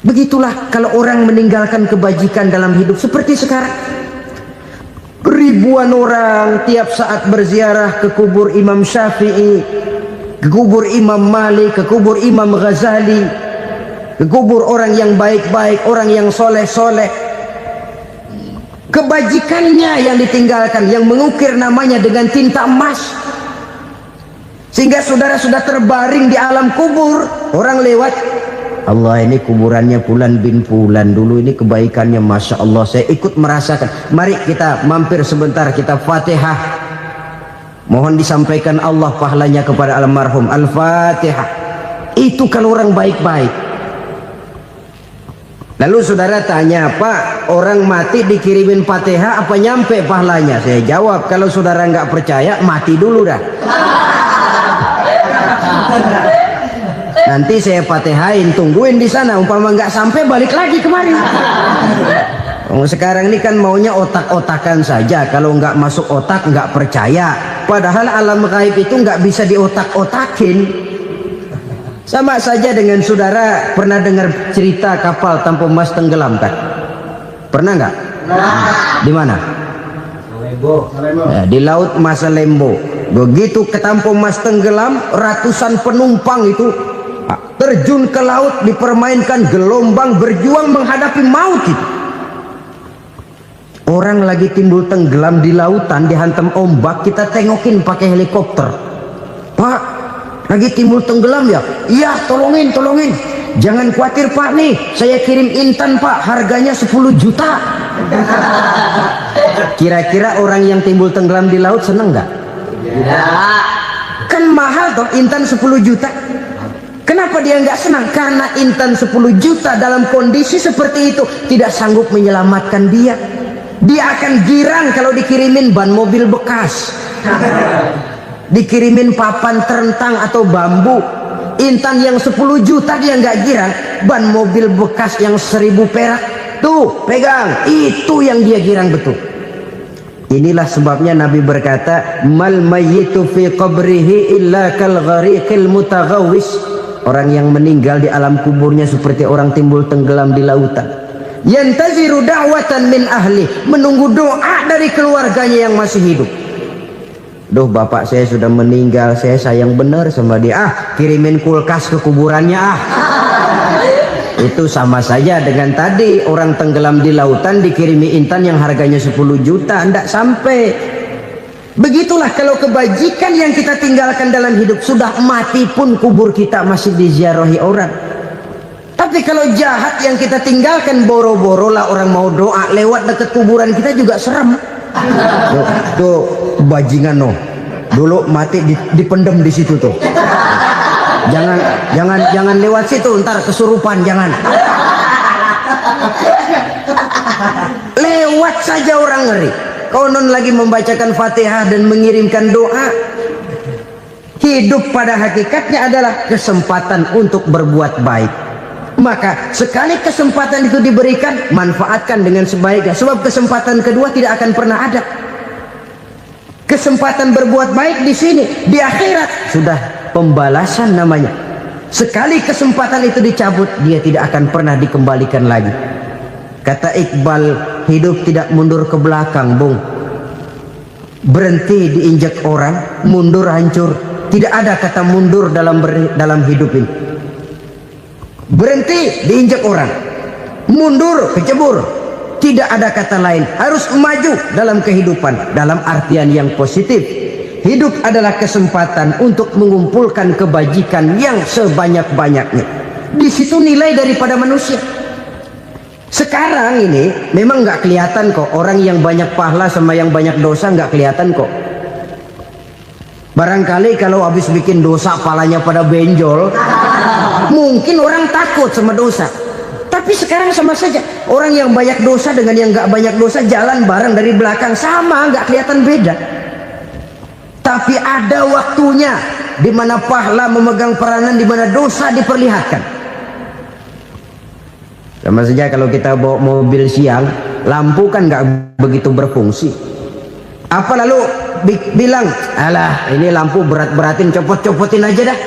S2: Begitulah kalau orang meninggalkan kebajikan dalam hidup seperti sekarang. Ribuan orang tiap saat berziarah ke kubur Imam Syafi'i, ke kubur Imam Malik, ke kubur Imam Ghazali, ke kubur orang yang baik-baik, orang yang soleh-soleh. Kebajikannya yang ditinggalkan, yang mengukir namanya dengan tinta emas, sehingga saudara sudah terbaring di alam kubur. Orang lewat, Allah, ini kuburannya Fulan bin Fulan, dulu ini kebaikannya Masya Allah, saya ikut merasakan. Mari kita mampir sebentar, kita Fatihah, mohon disampaikan Allah pahalanya kepada almarhum. Al-Fatihah. Itu kalau orang baik-baik. Lalu saudara tanya, Pak, orang mati dikirimin Fatihah apa nyampe pahalanya? Saya jawab, kalau saudara nggak percaya, mati dulu dah. Nanti saya Fatihain, tungguin di sana. Umpama nggak sampai, balik lagi kemari. Sekarang ini kan maunya otak-otakan saja. Kalau nggak masuk otak, nggak percaya. Padahal alam gaib itu nggak bisa diotak-otakin. Sama saja dengan saudara pernah dengar cerita kapal tanpa emas tenggelam kan? Pernah nggak? Di mana? Ya, di laut Masalembo. Begitu ketampung Mas tenggelam, ratusan penumpang itu terjun ke laut, dipermainkan gelombang, berjuang menghadapi maut itu. Orang lagi timbul tenggelam di lautan, dihantam ombak, kita tengokin pakai helikopter. Pak, lagi timbul tenggelam ya? Iya, tolongin. Jangan khawatir Pak, nih saya kirim intan Pak, harganya 10 juta. Kira-kira orang yang timbul tenggelam di laut seneng nggak? Tidak. Kan mahal toh intan 10 juta. Kenapa dia nggak senang? Karena intan 10 juta dalam kondisi seperti itu tidak sanggup menyelamatkan dia. Dia akan girang kalau dikirimin ban mobil bekas, dikirimin papan terentang atau bambu. Intan yang 10 juta dia nggak girang, ban mobil bekas yang 1000 perak tuh pegang, itu yang dia girang betul. Inilah sebabnya Nabi berkata, mal mayyitu fi qabrihi illa kal ghariqil mutaghawwis. Orang yang meninggal di alam kuburnya seperti orang timbul tenggelam di lautan. Yantaziru da'watan min ahli, menunggu doa dari keluarganya yang masih hidup. Duh, bapak saya sudah meninggal, saya sayang benar sama dia. Kirimin kulkas ke kuburannya Itu sama saja dengan tadi orang tenggelam di lautan dikirimi intan yang harganya 10 juta, tidak sampai. Begitulah kalau kebajikan yang kita tinggalkan dalam hidup, sudah mati pun kubur kita masih diziarahi orang. Tapi kalau jahat yang kita tinggalkan, boro-boro lah orang mau doa lewat dekat kuburan kita juga serem. Tuh bajingan no, dulu mati dipendem di situ tuh. Jangan lewat situ, ntar kesurupan, jangan. Lewat saja orang ngeri. Konon lagi membacakan Fatihah dan mengirimkan doa. Hidup pada hakikatnya adalah kesempatan untuk berbuat baik. Maka sekali kesempatan itu diberikan, manfaatkan dengan sebaiknya. Sebab kesempatan kedua tidak akan pernah ada. Kesempatan berbuat baik di sini, di akhirat sudah pembalasan namanya. Sekali kesempatan itu dicabut, dia tidak akan pernah dikembalikan lagi. Kata Iqbal, hidup tidak mundur ke belakang, Bung. Berhenti diinjak orang, mundur hancur. Tidak ada kata mundur dalam hidup ini. Berhenti diinjak orang, mundur kecebur. Tidak ada kata lain, harus maju dalam kehidupan dalam artian yang positif. Hidup adalah kesempatan untuk mengumpulkan kebajikan yang sebanyak-banyaknya. Di situ nilai daripada manusia. Sekarang ini memang nggak kelihatan kok, orang yang banyak pahala sama yang banyak dosa nggak kelihatan kok. Barangkali kalau habis bikin dosa palanya pada benjol, mungkin orang takut sama dosa. Tapi sekarang sama saja, orang yang banyak dosa dengan yang nggak banyak dosa jalan bareng dari belakang, sama, nggak kelihatan beda. Tapi ada waktunya di mana pahala memegang peranan, di mana dosa diperlihatkan. Sama saja kalau kita bawa mobil siang, lampu kan nggak begitu berfungsi. Apa lalu bilang, alah ini lampu berat-beratin, copot-copotin aja dah.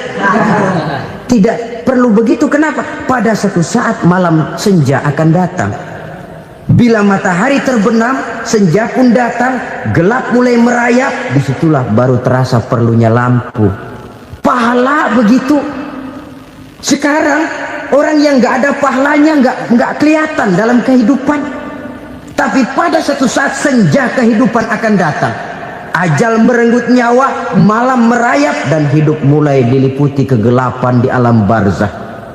S2: Tidak perlu begitu. Kenapa? Pada satu saat malam senja akan datang. Bila matahari terbenam, senja pun datang, gelap mulai merayap, disitulah baru terasa perlunya lampu. Pahala begitu. Sekarang orang yang nggak ada pahalanya nggak kelihatan dalam kehidupan. Tapi pada satu saat senja kehidupan akan datang. Ajal merenggut nyawa, malam merayap, dan hidup mulai diliputi kegelapan di alam barzah.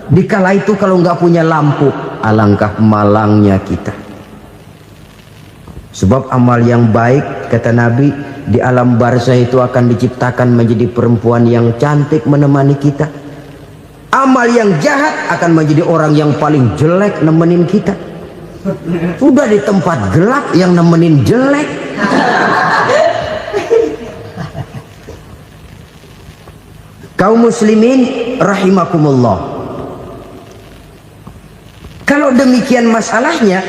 S2: Dikala itu kalau nggak punya lampu, alangkah malangnya kita. Sebab amal yang baik, kata Nabi, di alam barzah itu akan diciptakan menjadi perempuan yang cantik menemani kita. Amal yang jahat akan menjadi orang yang paling jelek nemenin kita. Udah di tempat gelap yang nemenin jelek. Kaum muslimin rahimakumullah. Kalau demikian masalahnya,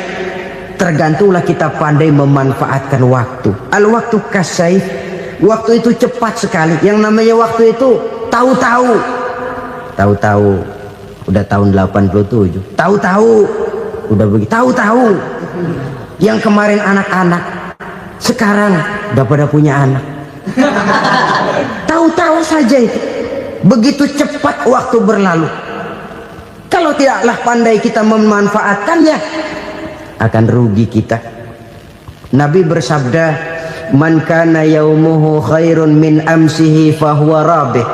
S2: tergantunglah kita pandai memanfaatkan waktu. Al-waktu kasayf, waktu itu cepat sekali. Yang namanya waktu itu tahu-tahu. Tahu-tahu udah tahun 87. Tahu-tahu udah begitu. Tahu-tahu yang kemarin anak-anak, sekarang udah pada punya anak. saja itu. Begitu cepat waktu berlalu. Kalau tidaklah pandai kita memanfaatkannya, akan rugi kita. Nabi bersabda, "Man kana yaumuhu khairun min amsihi fahuwa rabih."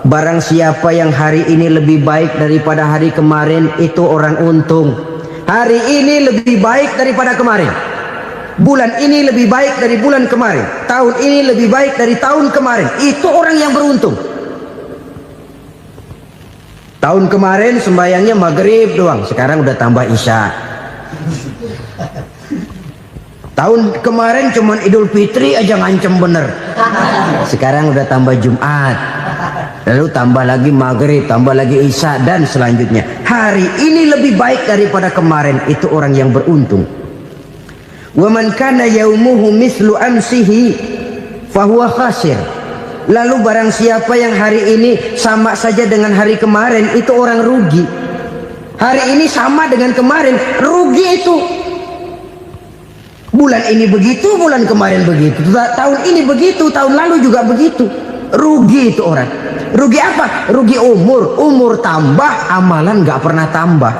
S2: Barang siapa yang hari ini lebih baik daripada hari kemarin, itu orang untung. Hari ini lebih baik daripada kemarin. Bulan ini lebih baik dari bulan kemarin. Tahun ini lebih baik dari tahun kemarin. Itu orang yang beruntung. Tahun kemarin sembahyangnya maghrib doang, sekarang udah tambah isya. Tahun kemarin cuman Idul Fitri aja ngancem bener, sekarang udah tambah Jumat, lalu tambah lagi maghrib, tambah lagi isya, dan selanjutnya. Hari ini lebih baik daripada kemarin, itu orang yang beruntung. Wa man kana yaumuhu mislu amsihi fahuwa khasir. Lalu barang siapa yang hari ini sama saja dengan hari kemarin, itu orang rugi. Hari ini sama dengan kemarin, rugi itu. Bulan ini begitu, bulan kemarin begitu, tahun ini begitu, tahun lalu juga begitu. Rugi itu orang. Rugi apa? Rugi umur. Umur tambah, amalan gak pernah tambah.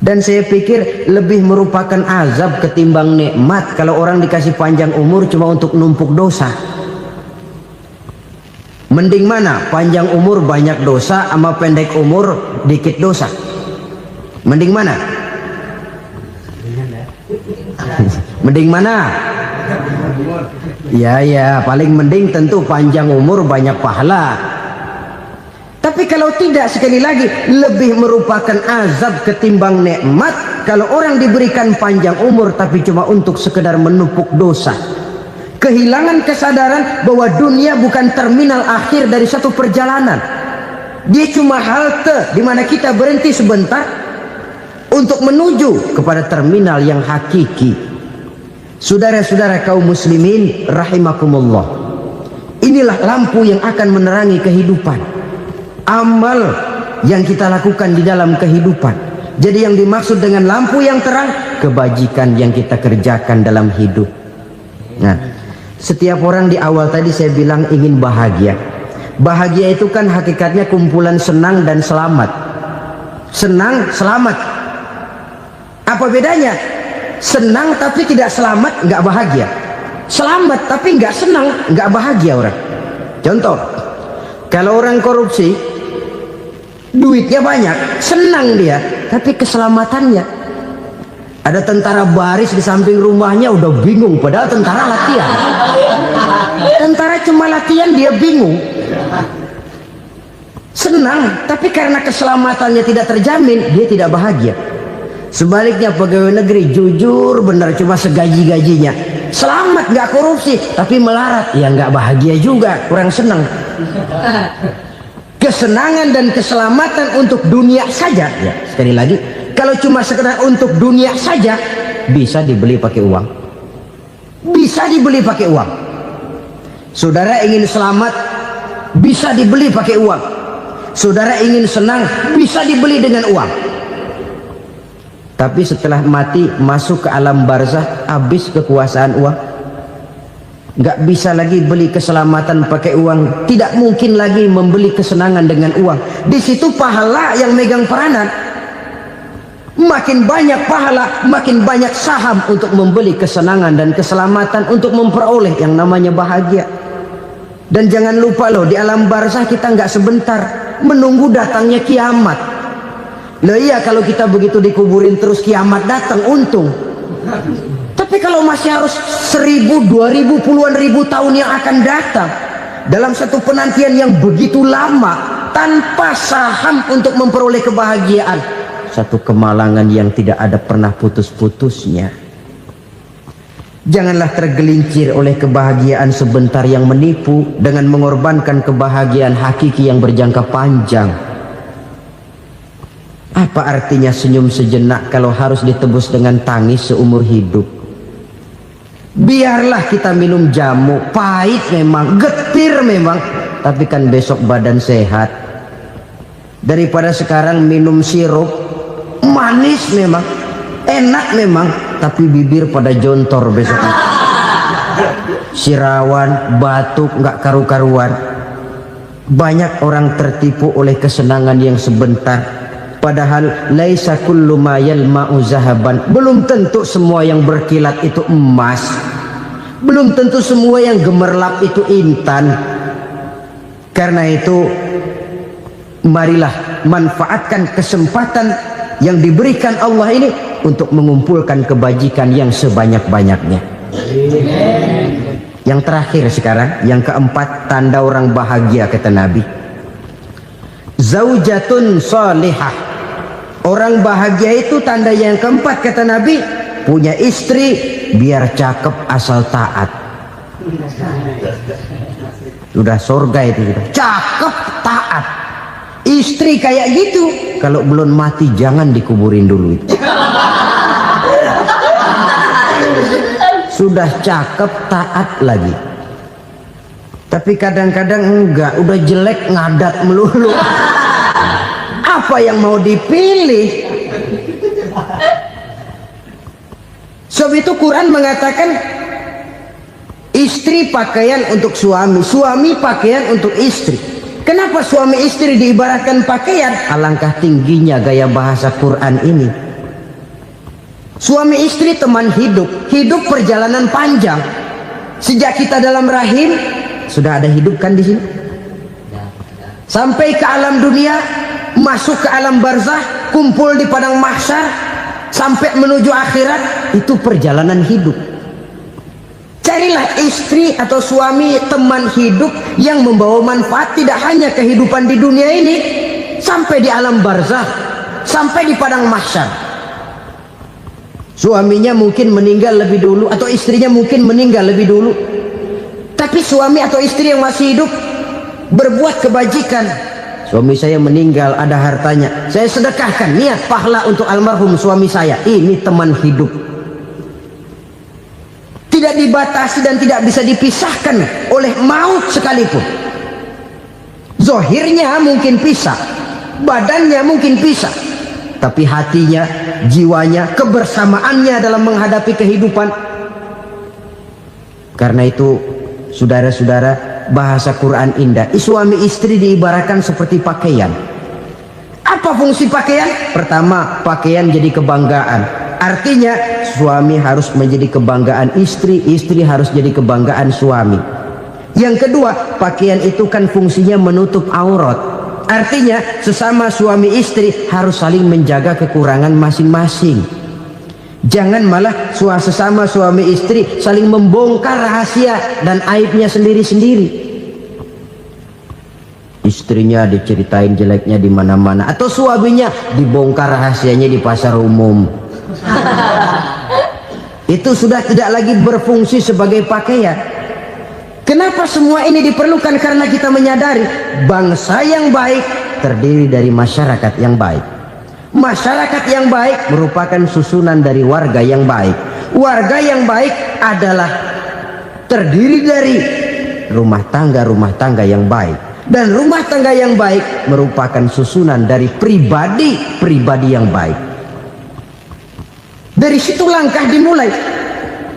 S2: Dan saya pikir lebih merupakan azab ketimbang nikmat kalau orang dikasih panjang umur cuma untuk numpuk dosa. Mending mana? Panjang umur banyak dosa sama pendek umur dikit dosa? Mending mana? Mending mana? Ya, paling mending tentu panjang umur banyak pahala. Tapi kalau tidak, sekali lagi, lebih merupakan azab ketimbang nikmat kalau orang diberikan panjang umur tapi cuma untuk sekedar menumpuk dosa. Kehilangan kesadaran bahwa dunia bukan terminal akhir dari satu perjalanan. Dia cuma halte di mana kita berhenti sebentar untuk menuju kepada terminal yang hakiki. Saudara-saudara kaum muslimin rahimakumullah, inilah lampu yang akan menerangi kehidupan. Amal yang kita lakukan di dalam kehidupan. Jadi yang dimaksud dengan lampu yang terang, kebajikan yang kita kerjakan dalam hidup. Nah, setiap orang di awal tadi saya bilang ingin bahagia. Bahagia itu kan hakikatnya kumpulan senang dan selamat. Senang, selamat. Apa bedanya? Senang tapi tidak selamat, nggak bahagia. Selamat tapi nggak senang, nggak bahagia orang. Contoh, kalau orang korupsi, duitnya banyak, senang dia, tapi keselamatannya. Ada tentara baris di samping rumahnya udah bingung, padahal tentara latihan. Tentara cuma latihan, dia bingung. Senang, tapi karena keselamatannya tidak terjamin, dia tidak bahagia. Sebaliknya pegawai negeri jujur benar, cuma segaji-gajinya, selamat nggak korupsi, tapi melarat, ya nggak bahagia juga, kurang senang. Kesenangan dan keselamatan untuk dunia saja, ya sekali lagi, kalau cuma sekedar untuk dunia saja, bisa dibeli pakai uang. Bisa dibeli pakai uang. Saudara ingin selamat, bisa dibeli pakai uang. Saudara ingin senang, bisa dibeli dengan uang. Tapi setelah mati, masuk ke alam barzah, habis kekuasaan uang. Nggak bisa lagi beli keselamatan pakai uang. Tidak mungkin lagi membeli kesenangan dengan uang. Di situ pahala yang megang peranan. Makin banyak pahala, makin banyak saham untuk membeli kesenangan dan keselamatan, untuk memperoleh yang namanya bahagia. Dan jangan lupa loh, di alam barzah kita nggak sebentar, menunggu datangnya kiamat. Loh iya, kalau kita begitu dikuburin terus kiamat datang, untung. Tapi kalau masih harus 1000, 2000, puluhan ribu tahun yang akan datang, dalam satu penantian yang begitu lama, tanpa saham untuk memperoleh kebahagiaan, satu kemalangan yang tidak ada pernah putus-putusnya. Janganlah tergelincir oleh kebahagiaan sebentar yang menipu dengan mengorbankan kebahagiaan hakiki yang berjangka panjang. Apa artinya senyum sejenak kalau harus ditebus dengan tangis seumur hidup? Biarlah kita minum jamu, pahit memang, getir memang, tapi kan besok badan sehat. Daripada sekarang minum sirup, manis memang, enak memang, tapi bibir pada jontor besok. Sirawan, batuk, nggak karu-karuan. Banyak orang tertipu oleh kesenangan yang sebentar, padahal laisa kullu ma yalma'u zahaban. Belum tentu semua yang berkilat itu emas, belum tentu semua yang gemerlap itu intan. Karena itu marilah manfaatkan kesempatan yang diberikan Allah ini untuk mengumpulkan kebajikan yang sebanyak-banyaknya. Yang terakhir sekarang, yang keempat, tanda orang bahagia kata Nabi. Zaujatun salihah. Orang bahagia itu tanda yang keempat kata Nabi, punya istri biar cakep asal taat. Sudah surga itu, cakep taat. Istri kayak gitu, kalau belum mati jangan dikuburin dulu itu. Sudah cakep taat lagi, tapi kadang-kadang enggak, udah jelek ngadat melulu. Apa yang mau dipilih? Sebab itu Quran mengatakan istri pakaian untuk suami, suami pakaian untuk istri. Kenapa suami istri diibaratkan pakaian? Alangkah tingginya gaya bahasa Quran ini. Suami istri teman hidup, hidup perjalanan panjang. Sejak kita dalam rahim sudah ada hidup kan di sini. Sampai ke alam dunia, masuk ke alam barzah, kumpul di padang mahsyar, sampai menuju akhirat, itu perjalanan hidup. Carilah istri atau suami teman hidup yang membawa manfaat tidak hanya kehidupan di dunia ini, sampai di alam barzah, sampai di padang mahsyar. Suaminya mungkin meninggal lebih dulu, atau istrinya mungkin meninggal lebih dulu, tapi suami atau istri yang masih hidup berbuat kebajikan. Suami saya meninggal, ada hartanya, saya sedekahkan, niat pahala untuk almarhum suami saya. Ini teman hidup, tidak dibatasi dan tidak bisa dipisahkan oleh maut sekalipun. Zohirnya mungkin pisah, badannya mungkin pisah, tapi hatinya, jiwanya, kebersamaannya dalam menghadapi kehidupan. Karena itu saudara-saudara, bahasa Quran indah. Suami istri diibaratkan seperti pakaian. Apa fungsi pakaian? Pertama, pakaian jadi kebanggaan. Artinya suami harus menjadi kebanggaan istri, istri harus jadi kebanggaan suami. Yang kedua, pakaian itu kan fungsinya menutup aurat. Artinya sesama suami istri harus saling menjaga kekurangan masing-masing. Jangan malah sesama suami istri saling membongkar rahasia dan aibnya sendiri-sendiri. Istrinya diceritain jeleknya di mana-mana, atau suaminya dibongkar rahasianya di pasar umum. Itu sudah tidak lagi berfungsi sebagai pakaian. Kenapa semua ini diperlukan? Karena kita menyadari bangsa yang baik terdiri dari masyarakat yang baik. Masyarakat yang baik merupakan susunan dari warga yang baik. Warga yang baik adalah terdiri dari rumah tangga yang baik. Dan rumah tangga yang baik merupakan susunan dari pribadi yang baik. Dari situ langkah dimulai.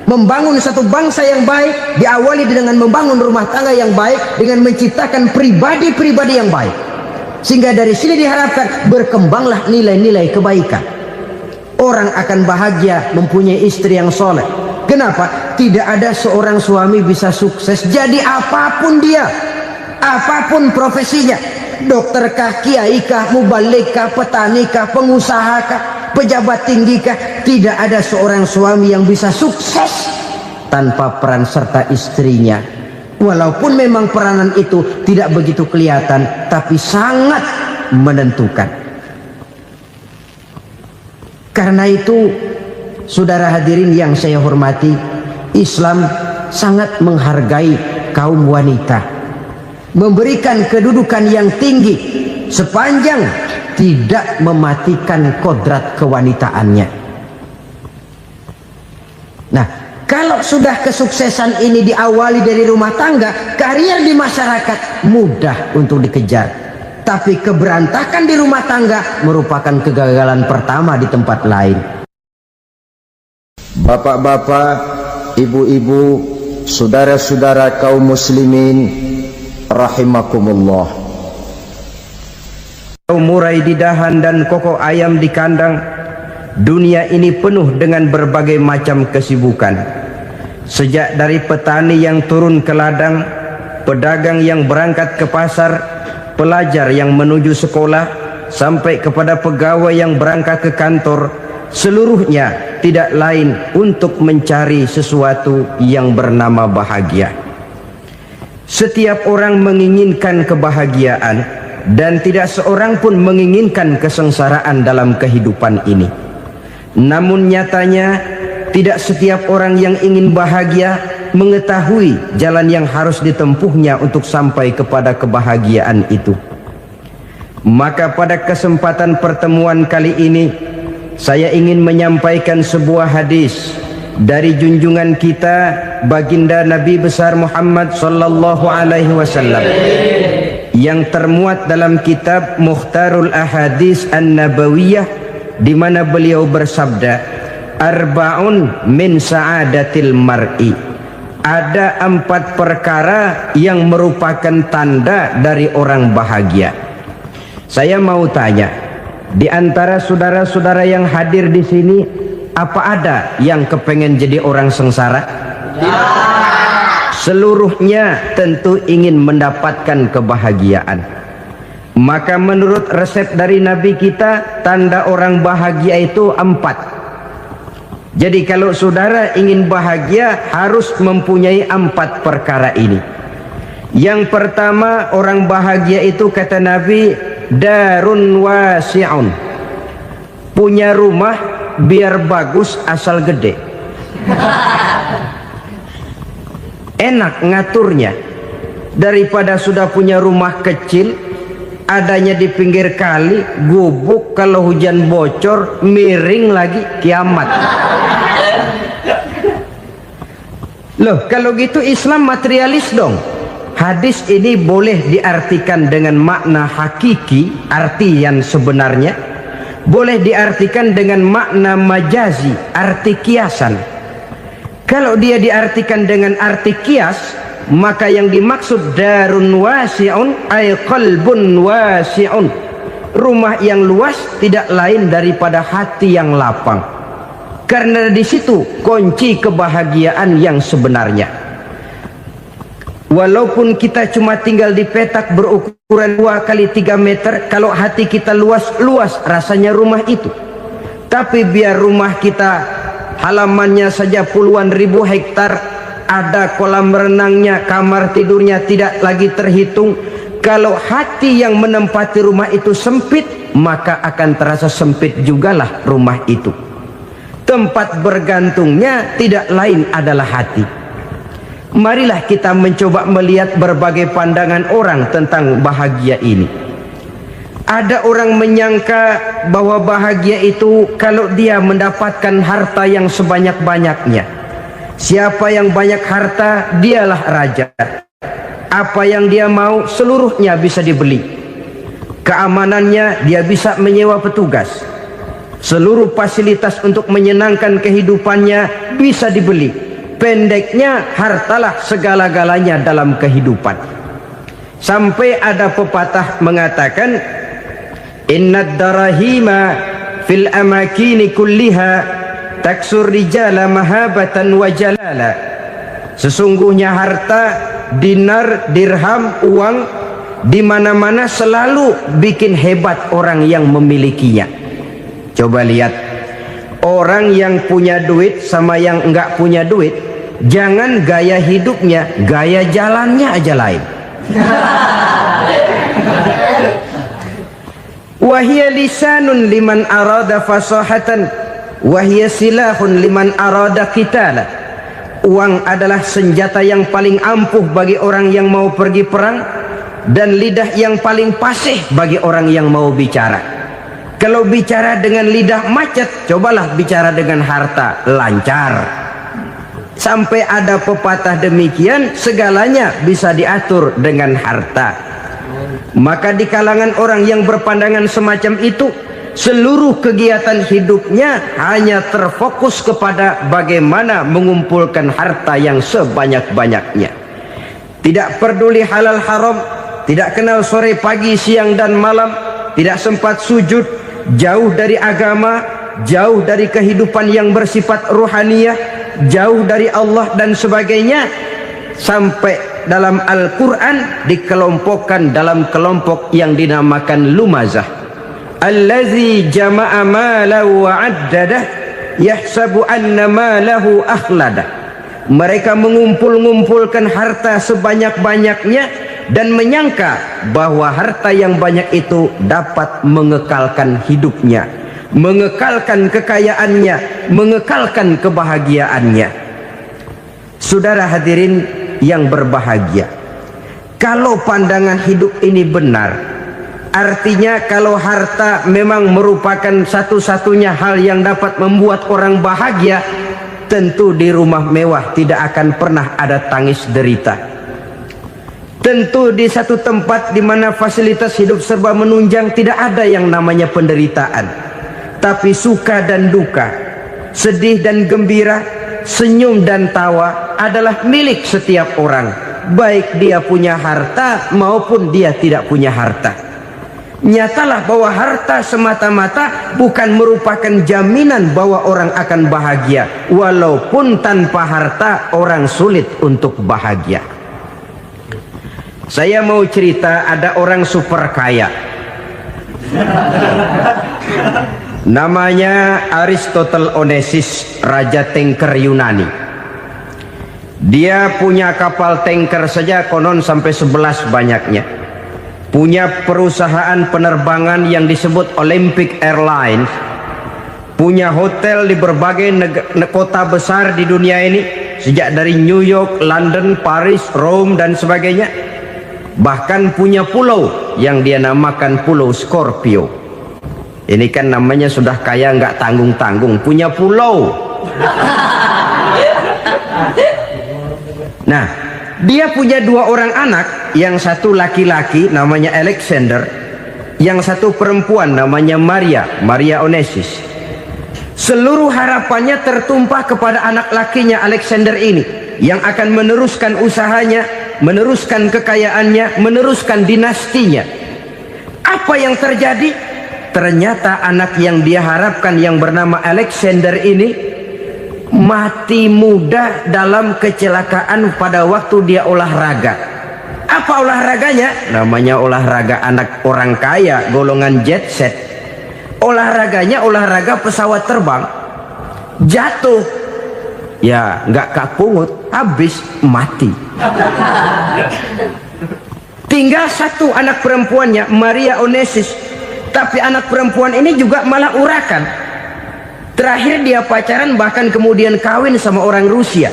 S2: Membangun satu bangsa yang baik diawali dengan membangun rumah tangga yang baik, dengan menciptakan pribadi-pribadi yang baik. Sehingga dari sini diharapkan berkembanglah nilai-nilai kebaikan. Orang akan bahagia mempunyai istri yang soleh. Kenapa? Tidak ada seorang suami bisa sukses jadi apapun dia, apapun profesinya, dokterkah, kiaikah, mubalikah, petanikah, pengusahakah, pejabat tinggikah. Tidak ada seorang suami yang bisa sukses tanpa peran serta istrinya. Walaupun memang peranan itu tidak begitu kelihatan, tapi sangat menentukan. Karena itu, saudara hadirin yang saya hormati, Islam sangat menghargai kaum wanita, memberikan kedudukan yang tinggi sepanjang tidak mematikan kodrat kewanitaannya. Nah, kalau sudah kesuksesan ini diawali dari rumah tangga, karier di masyarakat mudah untuk dikejar. Tapi keberantakan di rumah tangga merupakan kegagalan pertama di tempat lain.
S1: Bapak-bapak, ibu-ibu, saudara-saudara kaum muslimin rahimakumullah.
S2: murai di dahan dan koko ayam di kandang, dunia ini penuh dengan berbagai macam kesibukan. Sejak dari petani yang turun ke ladang, pedagang yang berangkat ke pasar, pelajar yang menuju sekolah, sampai kepada pegawai yang berangkat ke kantor, seluruhnya tidak lain untuk mencari sesuatu yang bernama bahagia. Setiap orang menginginkan kebahagiaan, dan tidak seorang pun menginginkan kesengsaraan dalam kehidupan ini. Namun nyatanya tidak setiap orang yang ingin bahagia mengetahui jalan yang harus ditempuhnya untuk sampai kepada kebahagiaan itu. Maka pada kesempatan pertemuan kali ini, saya ingin menyampaikan sebuah hadis dari junjungan kita baginda Nabi besar Muhammad sallallahu alaihi wasallam yang termuat dalam kitab Mukhtarul Ahadits An-Nabawiyah, di mana beliau bersabda, arba'un min sa'adatil mar'i. Ada 4 perkara yang merupakan tanda dari orang bahagia. Saya mau tanya, di antara saudara-saudara yang hadir di sini, apa ada yang kepengen jadi orang sengsara? Seluruhnya tentu ingin mendapatkan kebahagiaan. Maka menurut resep dari Nabi kita, tanda orang bahagia itu 4. Jadi kalau saudara ingin bahagia, harus mempunyai 4 perkara ini. Yang pertama, orang bahagia itu kata Nabi, darun wasi'un. Punya rumah biar bagus asal gede. Enak ngaturnya, daripada sudah punya rumah kecil adanya di pinggir kali, gubuk, kalau hujan bocor miring lagi, kiamat. Loh, kalau gitu Islam materialis dong. Hadis ini boleh diartikan dengan makna hakiki, arti yang sebenarnya, boleh diartikan dengan makna majazi, arti kiasan. Kalau dia diartikan dengan arti kias, maka yang dimaksud darun wasi'un ay qalbun wasi'un. Rumah yang luas tidak lain daripada hati yang lapang. Karena di situ kunci kebahagiaan yang sebenarnya. Walaupun kita cuma tinggal di petak berukuran 2 kali 3 meter, kalau hati kita luas-luas rasanya rumah itu. Tapi biar rumah kita halamannya saja puluhan ribu hektar, ada kolam renangnya, kamar tidurnya tidak lagi terhitung. Kalau hati yang menempati rumah itu sempit, maka akan terasa sempit jugalah rumah itu. Tempat bergantungnya tidak lain adalah hati. Marilah kita mencoba melihat berbagai pandangan orang tentang bahagia ini. Ada orang menyangka bahwa bahagia itu kalau dia mendapatkan harta yang sebanyak-banyaknya. Siapa yang banyak harta, dialah raja. Apa yang dia mau, seluruhnya bisa dibeli. Keamanannya, dia bisa menyewa petugas. Seluruh fasilitas untuk menyenangkan kehidupannya bisa dibeli. Pendeknya, hartalah segala-galanya dalam kehidupan. Sampai ada pepatah mengatakan, innad darahima fil amakini kulliha taksur rijala mahabatan wa jalala. Sesungguhnya harta, dinar, dirham, uang di mana-mana selalu bikin hebat orang yang memilikinya. Coba lihat, orang yang punya duit sama yang enggak punya duit, jangan gaya hidupnya, gaya jalannya aja lain. Wahia lisanun liman arada fasahatan, wahia silahun liman arada qitala. Uang adalah senjata yang paling ampuh bagi orang yang mau pergi perang, dan lidah yang paling fasih bagi orang yang mau bicara. Kalau bicara dengan lidah macet, cobalah bicara dengan harta, lancar. Sampai ada pepatah demikian, segalanya bisa diatur dengan harta. Maka di kalangan orang yang berpandangan semacam itu, seluruh kegiatan hidupnya hanya terfokus kepada bagaimana mengumpulkan harta yang sebanyak-banyaknya. Tidak peduli halal haram, tidak kenal sore pagi siang dan malam, tidak sempat sujud, jauh dari agama, jauh dari kehidupan yang bersifat ruhaniyah, jauh dari Allah dan sebagainya, sampai dalam Al-Quran dikelompokkan dalam kelompok yang dinamakan lumazah. Allazi jama'a malahu wa 'addadah yahsabu anna malahu akhladah. Mereka mengumpul-ngumpulkan harta sebanyak-banyaknya dan menyangka bahwa harta yang banyak itu dapat mengekalkan hidupnya, mengekalkan kekayaannya, mengekalkan kebahagiaannya. Saudara hadirin yang berbahagia, kalau pandangan hidup ini benar, artinya kalau harta memang merupakan satu-satunya hal yang dapat membuat orang bahagia, tentu di rumah mewah tidak akan pernah ada tangis derita. Tentu di satu tempat di mana fasilitas hidup serba menunjang tidak ada yang namanya penderitaan. Tapi suka dan duka, sedih dan gembira, senyum dan tawa adalah milik setiap orang, baik dia punya harta maupun dia tidak punya harta. Nyatalah bahwa harta semata-mata bukan merupakan jaminan bahwa orang akan bahagia, walaupun tanpa harta orang sulit untuk bahagia. Saya mau cerita, ada orang super kaya, namanya Aristotle Onesius, raja tanker Yunani. Dia punya kapal tanker saja konon sampai 11 banyaknya. Punya perusahaan penerbangan yang disebut Olympic Airlines, punya hotel di berbagai kota besar di dunia ini, sejak dari New York, London, Paris, Rome dan sebagainya. Bahkan punya pulau yang dia namakan Pulau Scorpio. Ini kan namanya sudah kaya nggak tanggung-tanggung, punya pulau. Nah, dia punya 2 orang anak, yang satu laki-laki namanya Alexander, yang satu perempuan namanya Maria Onesius. Seluruh harapannya tertumpah kepada anak lakinya Alexander ini, yang akan meneruskan usahanya, meneruskan kekayaannya, meneruskan dinastinya. Apa yang terjadi? Ternyata anak yang dia harapkan yang bernama Alexander ini mati muda dalam kecelakaan pada waktu dia olahraga. Apa olahraganya? Namanya olahraga anak orang kaya, golongan jet set. Olahraganya olahraga pesawat terbang. Jatuh, ya nggak kapungut, habis mati. Tinggal satu anak perempuannya, Maria Onesius. Tapi anak perempuan ini juga malah urakan. Terakhir dia pacaran, bahkan kemudian kawin sama orang Rusia.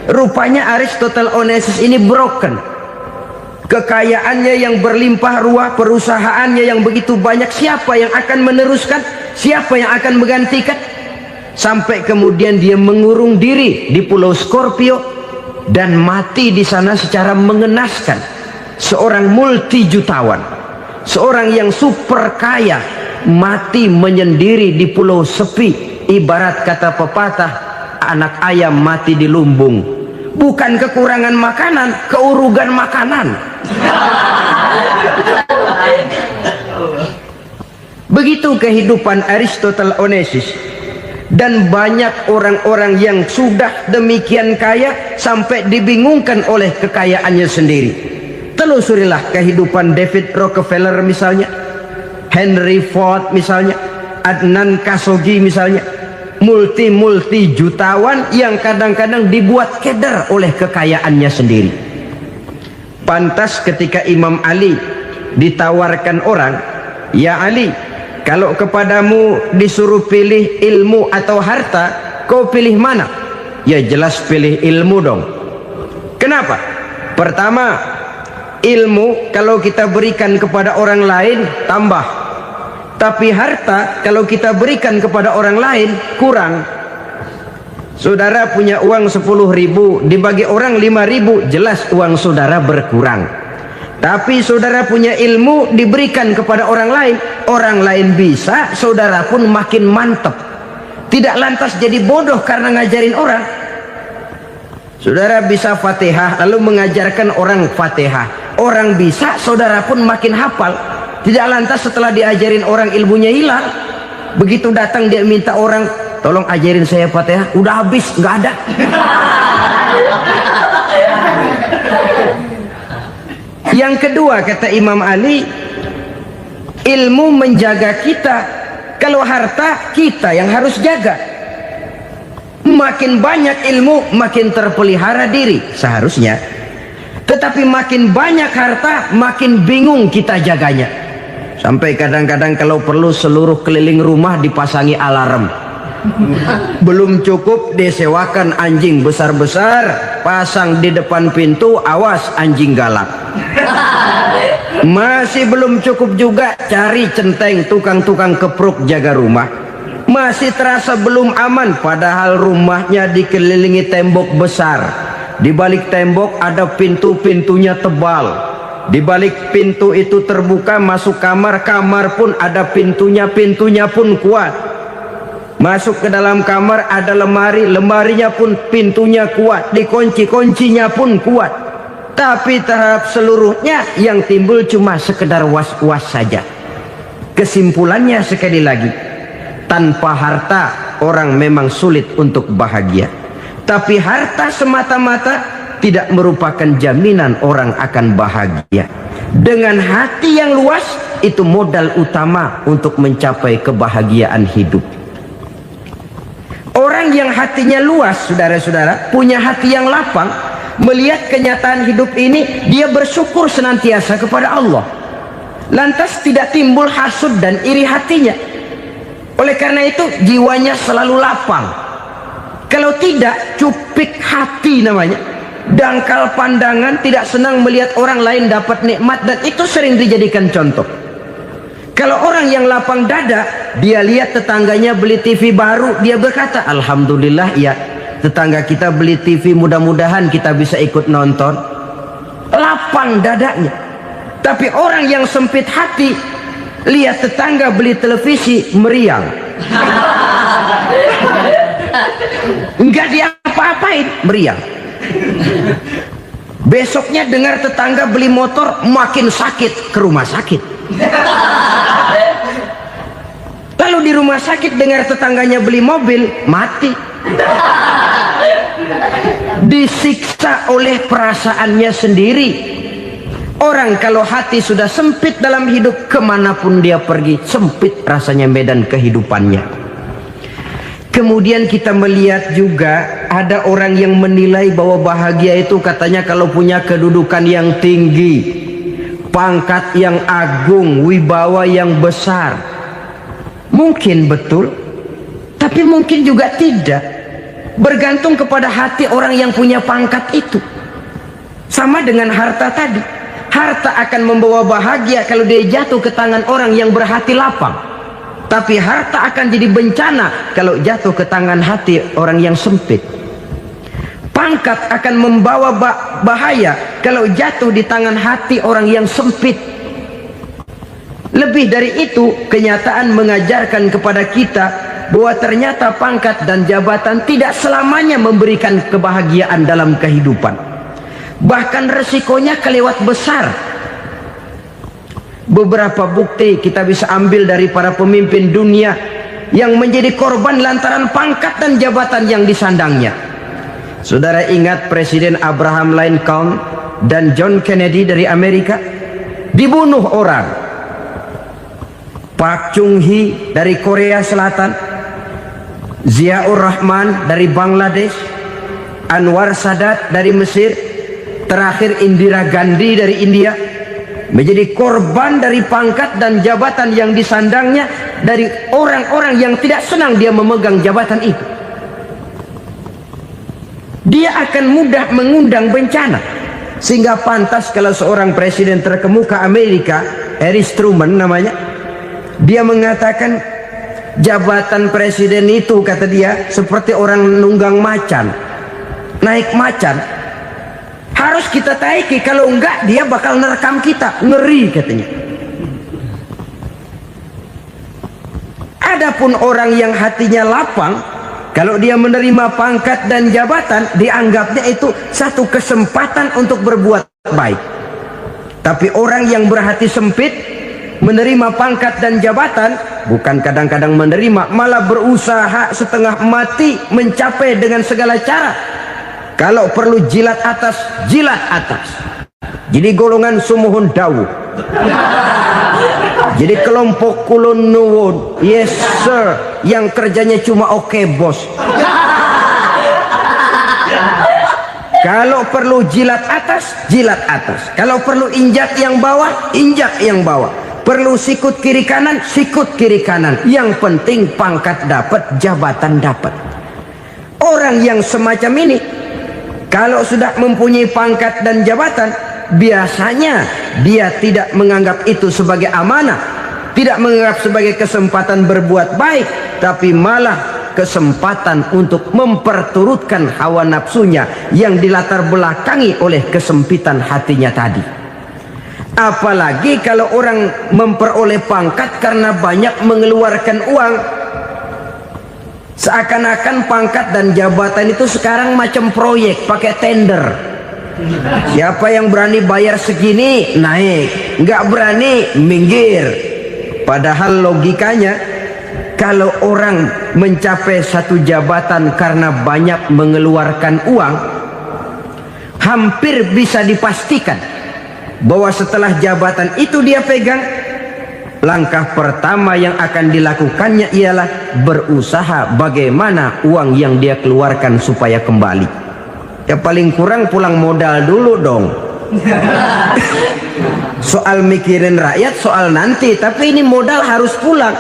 S2: Rupanya Aristotle Onesius ini broken. Kekayaannya yang berlimpah ruah, perusahaannya yang begitu banyak, siapa yang akan meneruskan? Siapa yang akan menggantikan? Sampai kemudian dia mengurung diri di Pulau Scorpio dan mati di sana secara mengenaskan. Seorang multijutawan, seorang yang super kaya, mati menyendiri di pulau sepi. Ibarat kata pepatah, anak ayam mati di lumbung. Bukan kekurangan makanan, keurugan makanan. Begitu kehidupan Aristotle Onesius. Dan banyak orang-orang yang sudah demikian kaya sampai dibingungkan oleh kekayaannya sendiri. Telusurilah kehidupan David Rockefeller misalnya, Henry Ford misalnya, Adnan Khashoggi misalnya. Multi jutawan yang kadang-kadang dibuat keder oleh kekayaannya sendiri. Pantas ketika Imam Ali ditawarkan orang, "Ya Ali, kalau kepadamu disuruh pilih ilmu atau harta, kau pilih mana?" Ya jelas pilih ilmu dong. Kenapa? Pertama, ilmu kalau kita berikan kepada orang lain tambah. Tapi harta kalau kita berikan kepada orang lain kurang. Saudara punya uang 10.000, dibagi orang 5.000, jelas uang saudara berkurang. Tapi saudara punya ilmu, diberikan kepada orang lain bisa, saudara pun makin mantap. Tidak lantas jadi bodoh karena ngajarin orang. Saudara bisa Fatihah lalu mengajarkan orang Fatihah, orang bisa, saudara pun makin hafal. Tidak lantas setelah diajarin orang ilmunya hilang. Begitu datang dia minta orang, tolong ajarin saya Fatihah, udah habis, nggak ada. Yang kedua kata Imam Ali, ilmu menjaga kita. Kalau harta kita yang harus jaga. Makin banyak ilmu makin terpelihara diri seharusnya. Tetapi makin banyak harta makin bingung kita jaganya. Sampai kadang-kadang kalau perlu seluruh keliling rumah dipasangi alarm. Belum cukup disewakan anjing besar-besar, pasang di depan pintu, awas anjing galak. Masih belum cukup juga, cari centeng tukang-tukang kepruk jaga rumah. Masih terasa belum aman, padahal rumahnya dikelilingi tembok besar. Di balik tembok ada pintu-pintunya tebal. Di balik pintu itu terbuka masuk kamar, kamar pun ada pintunya, pintunya pun kuat. Masuk ke dalam kamar ada lemari, lemarinya pun pintunya kuat, dikunci, kuncinya pun kuat. Tapi terhadap seluruhnya yang timbul cuma sekedar was-was saja. Kesimpulannya sekali lagi, tanpa harta orang memang sulit untuk bahagia. Tapi harta semata-mata tidak merupakan jaminan orang akan bahagia. Dengan hati yang luas, itu modal utama untuk mencapai kebahagiaan hidup. Orang yang hatinya luas, saudara-saudara, punya hati yang lapang, melihat kenyataan hidup ini, dia bersyukur senantiasa kepada Allah. Lantas tidak timbul hasud dan iri hatinya. Oleh karena itu jiwanya selalu lapang. Kalau tidak, cupik hati namanya, dangkal pandangan, tidak senang melihat orang lain dapat nikmat, dan itu sering dijadikan contoh. Kalau orang yang lapang dada, dia lihat tetangganya beli TV baru, dia berkata, alhamdulillah ya, tetangga kita beli TV, mudah-mudahan kita bisa ikut nonton. Lapang dadanya. Tapi orang yang sempit hati, lihat tetangga beli televisi, meriang. Enggak diapa-apain, meriang. Besoknya dengar tetangga beli motor, makin sakit, ke rumah sakit. Lalu di rumah sakit dengar tetangganya beli mobil, mati. Disiksa oleh perasaannya sendiri. Orang kalau hati sudah sempit dalam hidup, kemanapun dia pergi, sempit rasanya medan kehidupannya. Kemudian kita melihat juga ada orang yang menilai bahwa bahagia itu katanya kalau punya kedudukan yang tinggi, pangkat yang agung, wibawa yang besar. Mungkin betul, tapi mungkin juga tidak. Bergantung kepada hati orang yang punya pangkat itu. Sama dengan harta tadi. Harta akan membawa bahagia kalau dia jatuh ke tangan orang yang berhati lapang. Tapi harta akan jadi bencana kalau jatuh ke tangan hati orang yang sempit. Pangkat akan membawa bahaya kalau jatuh di tangan hati orang yang sempit. Lebih dari itu, kenyataan mengajarkan kepada kita bahwa ternyata pangkat dan jabatan tidak selamanya memberikan kebahagiaan dalam kehidupan. Bahkan resikonya kelewat besar. Beberapa bukti kita bisa ambil dari para pemimpin dunia yang menjadi korban lantaran pangkat dan jabatan yang disandangnya. Saudara ingat Presiden Abraham Lincoln dan John Kennedy dari Amerika? Dibunuh orang. Park Chung-hee dari Korea Selatan, Ziaur Rahman dari Bangladesh, Anwar Sadat dari Mesir, terakhir Indira Gandhi dari India, menjadi korban dari pangkat dan jabatan yang disandangnya dari orang-orang yang tidak senang dia memegang jabatan itu. Dia akan mudah mengundang bencana. Sehingga pantas kalau seorang presiden terkemuka Amerika, Harry Truman namanya, dia mengatakan jabatan presiden itu, kata dia, seperti orang nunggang macan, naik macan. Harus kita taiki, kalau enggak dia bakal nerekam kita, ngeri katanya. Adapun orang yang hatinya lapang, kalau dia menerima pangkat dan jabatan, dianggapnya itu satu kesempatan untuk berbuat baik. Tapi orang yang berhati sempit, menerima pangkat dan jabatan, bukan kadang-kadang menerima, malah berusaha setengah mati mencapai dengan segala cara. Kalau perlu jilat atas, jilat atas. Jadi golongan sumuhun dawu. Jadi kelompok kulon nuwun, yes sir, yang kerjanya cuma oke bos. Kalau perlu jilat atas, jilat atas. Kalau perlu injak yang bawah, injak yang bawah. Perlu sikut kiri kanan, sikut kiri kanan. Yang penting pangkat dapat, jabatan dapat. Orang yang semacam ini, kalau sudah mempunyai pangkat dan jabatan, biasanya dia tidak menganggap itu sebagai amanah, tidak menganggap sebagai kesempatan berbuat baik, tapi malah kesempatan untuk memperturutkan hawa nafsunya yang dilatar belakangi oleh kesempitan hatinya tadi. Apalagi kalau orang memperoleh pangkat karena banyak mengeluarkan uang, seakan-akan pangkat dan jabatan itu sekarang macam proyek pakai tender. Siapa yang berani bayar segini naik, nggak berani minggir. Padahal logikanya, kalau orang mencapai satu jabatan karena banyak mengeluarkan uang, hampir bisa dipastikan bahwa setelah jabatan itu dia pegang, langkah pertama yang akan dilakukannya ialah berusaha bagaimana uang yang dia keluarkan supaya kembali. Ya paling kurang pulang modal dulu dong. Soal mikirin rakyat soal nanti, tapi ini modal harus pulang.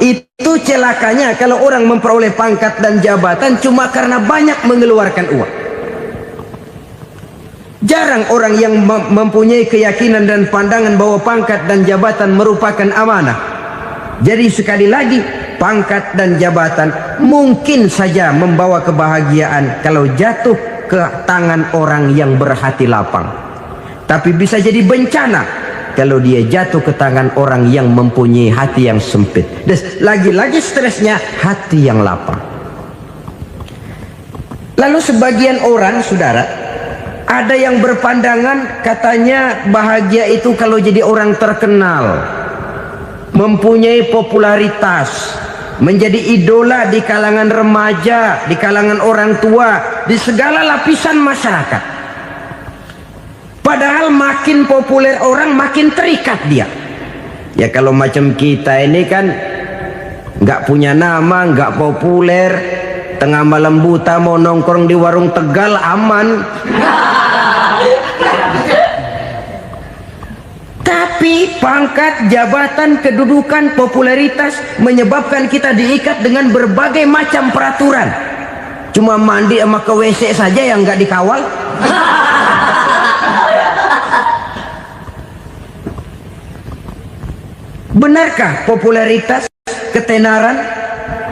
S2: Itu celakanya kalau orang memperoleh pangkat dan jabatan cuma karena banyak mengeluarkan uang. Jarang orang yang mempunyai keyakinan dan pandangan bahwa pangkat dan jabatan merupakan amanah. Jadi sekali lagi, pangkat dan jabatan mungkin saja membawa kebahagiaan kalau jatuh ke tangan orang yang berhati lapang. Tapi bisa jadi bencana kalau dia jatuh ke tangan orang yang mempunyai hati yang sempit. Dan lagi-lagi stresnya hati yang lapang. Lalu sebagian orang, saudara, ada yang berpandangan katanya bahagia itu kalau jadi orang terkenal, mempunyai popularitas, menjadi idola di kalangan remaja, di kalangan orang tua, di segala lapisan masyarakat. Padahal makin populer orang makin terikat dia. Ya kalau macam kita ini kan nggak punya nama, nggak populer, tengah malam buta mau nongkrong di warung Tegal aman. Tapi pangkat, jabatan, kedudukan, popularitas menyebabkan kita diikat dengan berbagai macam peraturan. Cuma mandi sama ke WC saja yang nggak dikawal. Benarkah popularitas, ketenaran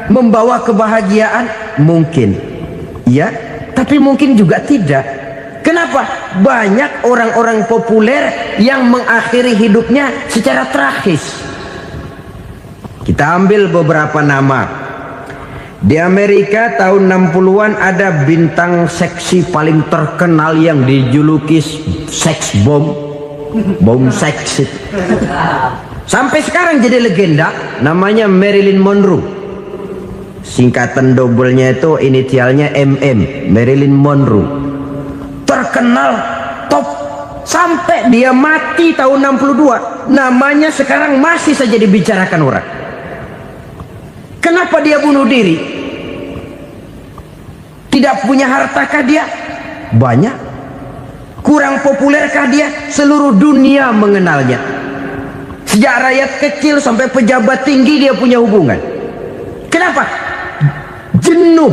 S2: membawa kebahagiaan? Mungkin. Ya, tapi mungkin juga tidak. Kenapa? Banyak orang-orang populer yang mengakhiri hidupnya secara tragis. Kita ambil beberapa nama. Di Amerika tahun 60-an ada bintang seksi paling terkenal yang dijuluki seks bom. Bom seks. Sampai sekarang jadi legenda, namanya Marilyn Monroe. Singkatan doublenya itu inisialnya MM, Marilyn Monroe. Terkenal top sampai dia mati tahun 62, namanya sekarang masih saja dibicarakan orang. Kenapa dia bunuh diri? Tidak punya hartakah dia? Banyak. Kurang populerkah dia? Seluruh dunia mengenalnya. Sejak rakyat kecil sampai pejabat tinggi dia punya hubungan. Kenapa? Jenuh.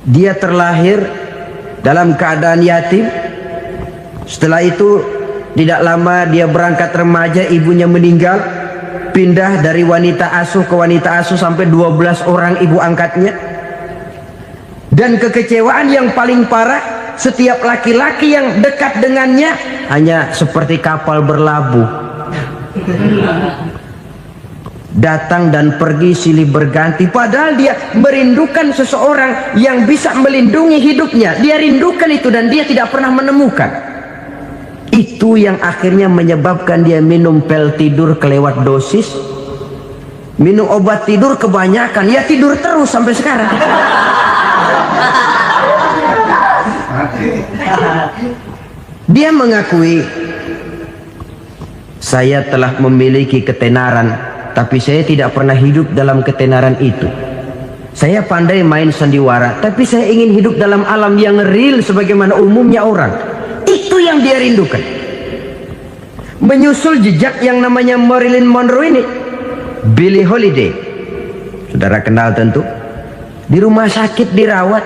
S2: Dia terlahir dalam keadaan yatim. Setelah itu tidak lama dia berangkat remaja, ibunya meninggal. Pindah dari wanita asuh ke wanita asuh sampai 12 orang ibu angkatnya. Dan kekecewaan yang paling parah, setiap laki-laki yang dekat dengannya hanya seperti kapal berlabuh. Datang dan pergi silih berganti, padahal dia merindukan seseorang yang bisa melindungi hidupnya. Dia rindukan itu dan dia tidak pernah menemukan. Itu yang akhirnya menyebabkan dia minum pil tidur kelewat dosis, minum obat tidur kebanyakan, ya tidur terus sampai sekarang. Dia mengakui, saya telah memiliki ketenaran, tapi saya tidak pernah hidup dalam ketenaran itu. Saya pandai main sandiwara, tapi saya ingin hidup dalam alam yang real sebagaimana umumnya orang. Itu yang dia rindukan. Menyusul jejak yang namanya Marilyn Monroe ini, Billie Holiday, saudara kenal tentu, di rumah sakit dirawat.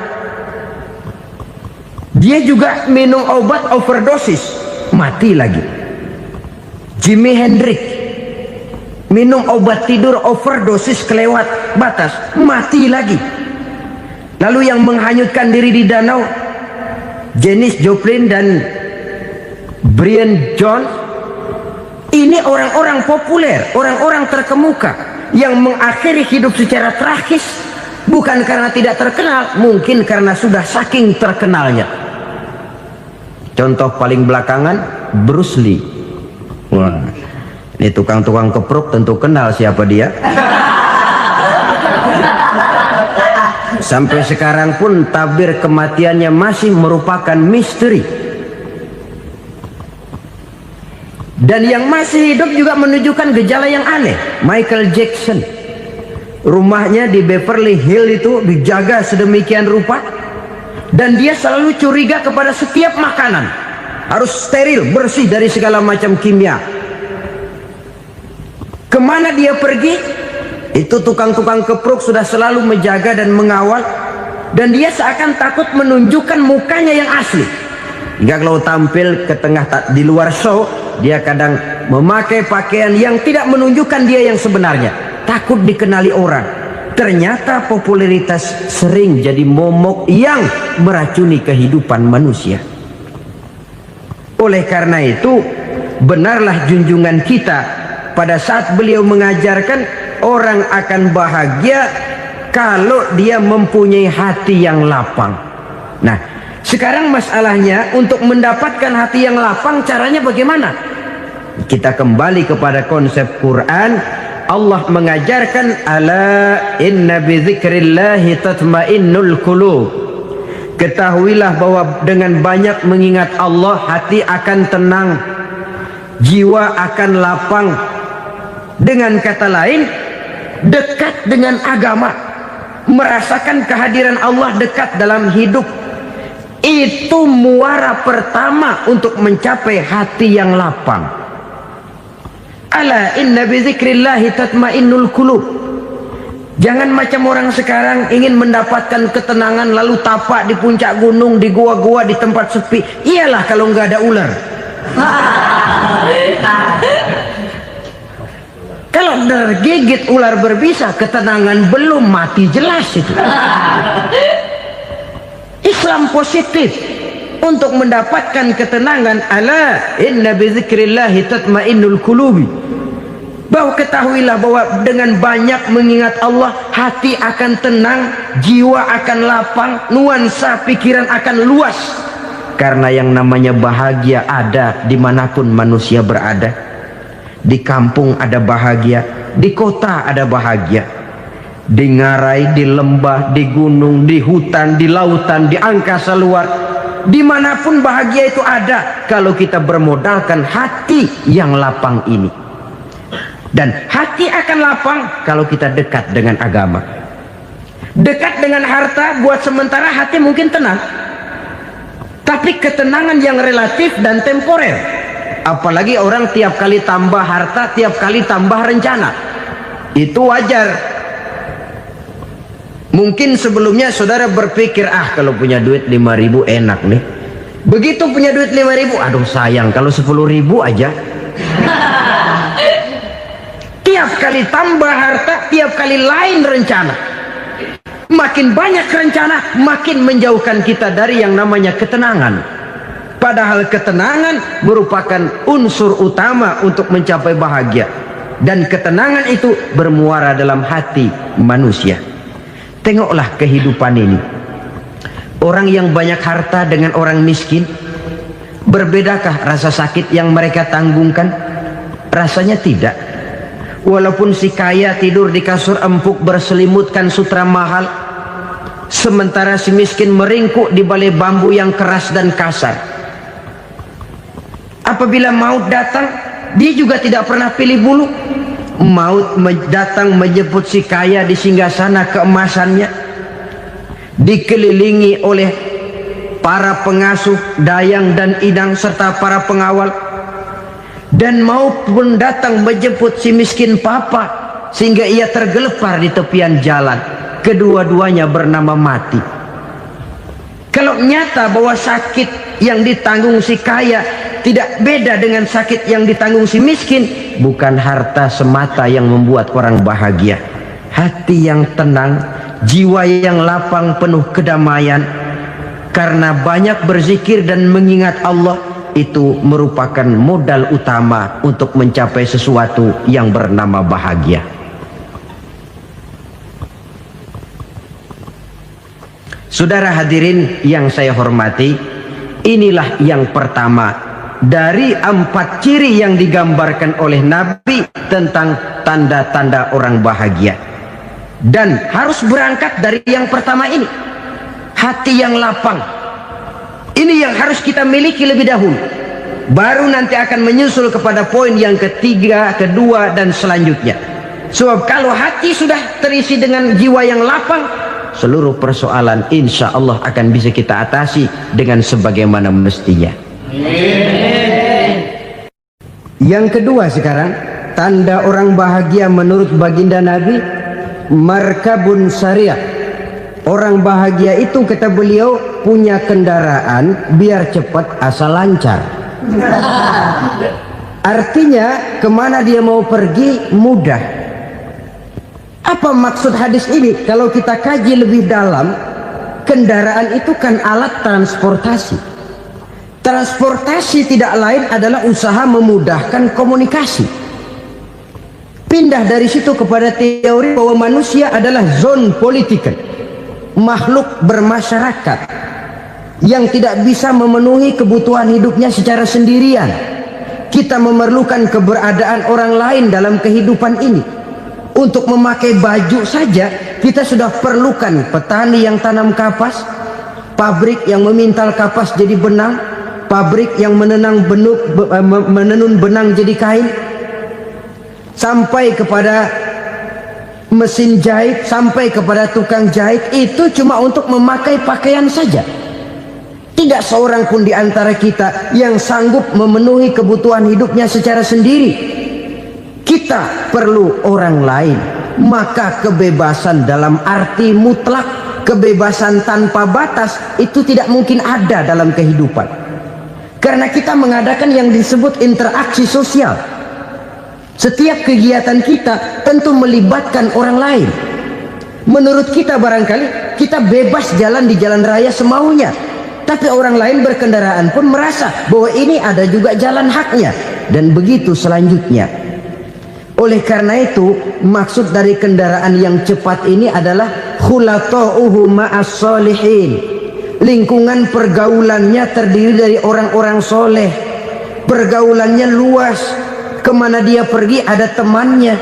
S2: Dia juga minum obat overdosis, mati lagi. Jimi Hendrix minum obat tidur overdosis kelewat batas, mati lagi. Lalu yang menghanyutkan diri di danau, Janis Joplin dan Brian Jones. Ini orang-orang populer, orang-orang terkemuka yang mengakhiri hidup secara tragis, bukan karena tidak terkenal, mungkin karena sudah saking terkenalnya. Contoh paling belakangan, Bruce Lee. Wah, ini tukang-tukang kepruk tentu kenal siapa dia. Sampai sekarang pun tabir kematiannya masih merupakan misteri. Dan yang masih hidup juga menunjukkan gejala yang aneh. Michael Jackson, rumahnya di Beverly Hills itu dijaga sedemikian rupa, dan dia selalu curiga kepada setiap makanan harus steril, bersih dari segala macam kimia. Kemana dia pergi, itu tukang-tukang kepruk sudah selalu menjaga dan mengawal, dan dia seakan takut menunjukkan mukanya yang asli. Hingga kalau tampil ke tengah di luar show, dia kadang memakai pakaian yang tidak menunjukkan dia yang sebenarnya, takut dikenali orang. Ternyata popularitas sering jadi momok yang meracuni kehidupan manusia. Oleh karena itu, benarlah junjungan kita pada saat beliau mengajarkan orang akan bahagia kalau dia mempunyai hati yang lapang. Nah, sekarang masalahnya untuk mendapatkan hati yang lapang, caranya bagaimana? Kita kembali kepada konsep Quran. Allah mengajarkan, ala inna bidzikrillahi tatmainnul qulub. Ketahuilah bahwa dengan banyak mengingat Allah, hati akan tenang, jiwa akan lapang. Dengan kata lain, dekat dengan agama, merasakan kehadiran Allah dekat dalam hidup, itu muara pertama untuk mencapai hati yang lapang. Ala inna bidzikrillahi tatmainnul qulub. Jangan macam orang sekarang ingin mendapatkan ketenangan lalu tapak di puncak gunung, di gua-gua, di tempat sepi. Iyalah kalau nggak ada ular. Kalau tergigit ular berbisa, ketenangan belum, mati jelas itu. Islam positif untuk mendapatkan ketenangan. Ala inna bidzikrillahi tatmainnul qulubi. Bahwa ketahuilah bahwa dengan banyak mengingat Allah, hati akan tenang, jiwa akan lapang, nuansa pikiran akan luas. Karena yang namanya bahagia ada dimanapun manusia berada. Di kampung ada bahagia, di kota ada bahagia, di ngarai, di lembah, di gunung, di hutan, di lautan, di angkasa luar, dimanapun bahagia itu ada kalau kita bermodalkan hati yang lapang ini. Dan hati akan lapang kalau kita dekat dengan agama. Dekat dengan harta buat sementara hati mungkin tenang, tapi ketenangan yang relatif dan temporer. Apalagi orang tiap kali tambah harta, tiap kali tambah rencana, itu wajar. Mungkin sebelumnya saudara berpikir, kalau punya duit 5.000 enak nih. Begitu punya duit 5.000, aduh sayang kalau 10.000 aja. Tiap kali tambah harta, tiap kali lain rencana. Makin banyak rencana, makin menjauhkan kita dari yang namanya ketenangan. Padahal ketenangan merupakan unsur utama untuk mencapai bahagia. Dan ketenangan itu bermuara dalam hati manusia. Tengoklah kehidupan ini. Orang yang banyak harta dengan orang miskin, Berbedakah rasa sakit yang mereka tanggungkan? Rasanya tidak. Walaupun si kaya tidur di kasur empuk berselimutkan sutra mahal, sementara si miskin meringkuk di balai bambu yang keras dan kasar. Apabila maut datang, dia juga tidak pernah pilih bulu. Maut datang menjemput si kaya di singgasana keemasannya, dikelilingi oleh para pengasuh, dayang dan idang serta para pengawal. Dan maut pun datang menjemput si miskin papa sehingga ia tergelepar di tepian jalan. Kedua-duanya bernama mati. Kalau nyata bahwa sakit yang ditanggung si kaya tidak beda dengan sakit yang ditanggung si miskin, bukan harta semata yang membuat orang bahagia. Hati yang tenang, jiwa yang lapang penuh kedamaian karena banyak berzikir dan mengingat Allah, itu merupakan modal utama untuk mencapai sesuatu yang bernama bahagia. Saudara hadirin yang saya hormati, inilah yang pertama dari 4 ciri yang digambarkan oleh Nabi tentang tanda-tanda orang bahagia. Dan harus berangkat dari yang pertama ini, hati yang lapang. Ini yang harus kita miliki lebih dahulu, baru nanti akan menyusul kepada poin yang ketiga, kedua dan selanjutnya. Sebab kalau hati sudah terisi dengan jiwa yang lapang, seluruh persoalan insya Allah akan bisa kita atasi dengan sebagaimana mestinya. Yang kedua sekarang, tanda orang bahagia menurut baginda Nabi, markabun syariah. Orang bahagia itu, kata beliau, punya kendaraan biar cepat asal lancar. Artinya kemana dia mau pergi mudah. Apa maksud hadis ini? Kalau kita kaji lebih dalam, kendaraan itu kan alat transportasi. Transportasi tidak lain adalah usaha memudahkan komunikasi. Pindah dari situ kepada teori bahwa manusia adalah zon political, makhluk bermasyarakat yang tidak bisa memenuhi kebutuhan hidupnya secara sendirian. Kita memerlukan keberadaan orang lain dalam kehidupan ini. Untuk memakai baju saja kita sudah perlukan petani yang tanam kapas, pabrik yang memintal kapas jadi benang, pabrik yang menenun benang jadi kain, sampai kepada mesin jahit, sampai kepada tukang jahit. Itu cuma untuk memakai pakaian saja. Tidak seorang pun di antara kita yang sanggup memenuhi kebutuhan hidupnya secara sendiri. Kita perlu orang lain. Maka kebebasan dalam arti mutlak, kebebasan tanpa batas, itu tidak mungkin ada dalam kehidupan. Karena kita mengadakan yang disebut interaksi sosial. Setiap kegiatan kita tentu melibatkan orang lain. Menurut kita barangkali kita bebas jalan di jalan raya semaunya, tapi orang lain berkendaraan pun merasa bahwa ini ada juga jalan haknya, dan begitu selanjutnya. Oleh karena itu, maksud dari kendaraan yang cepat ini adalah khulata'uhu ma'as solihin. Lingkungan pergaulannya terdiri dari orang-orang soleh. Pergaulannya luas. Kemana dia pergi ada temannya.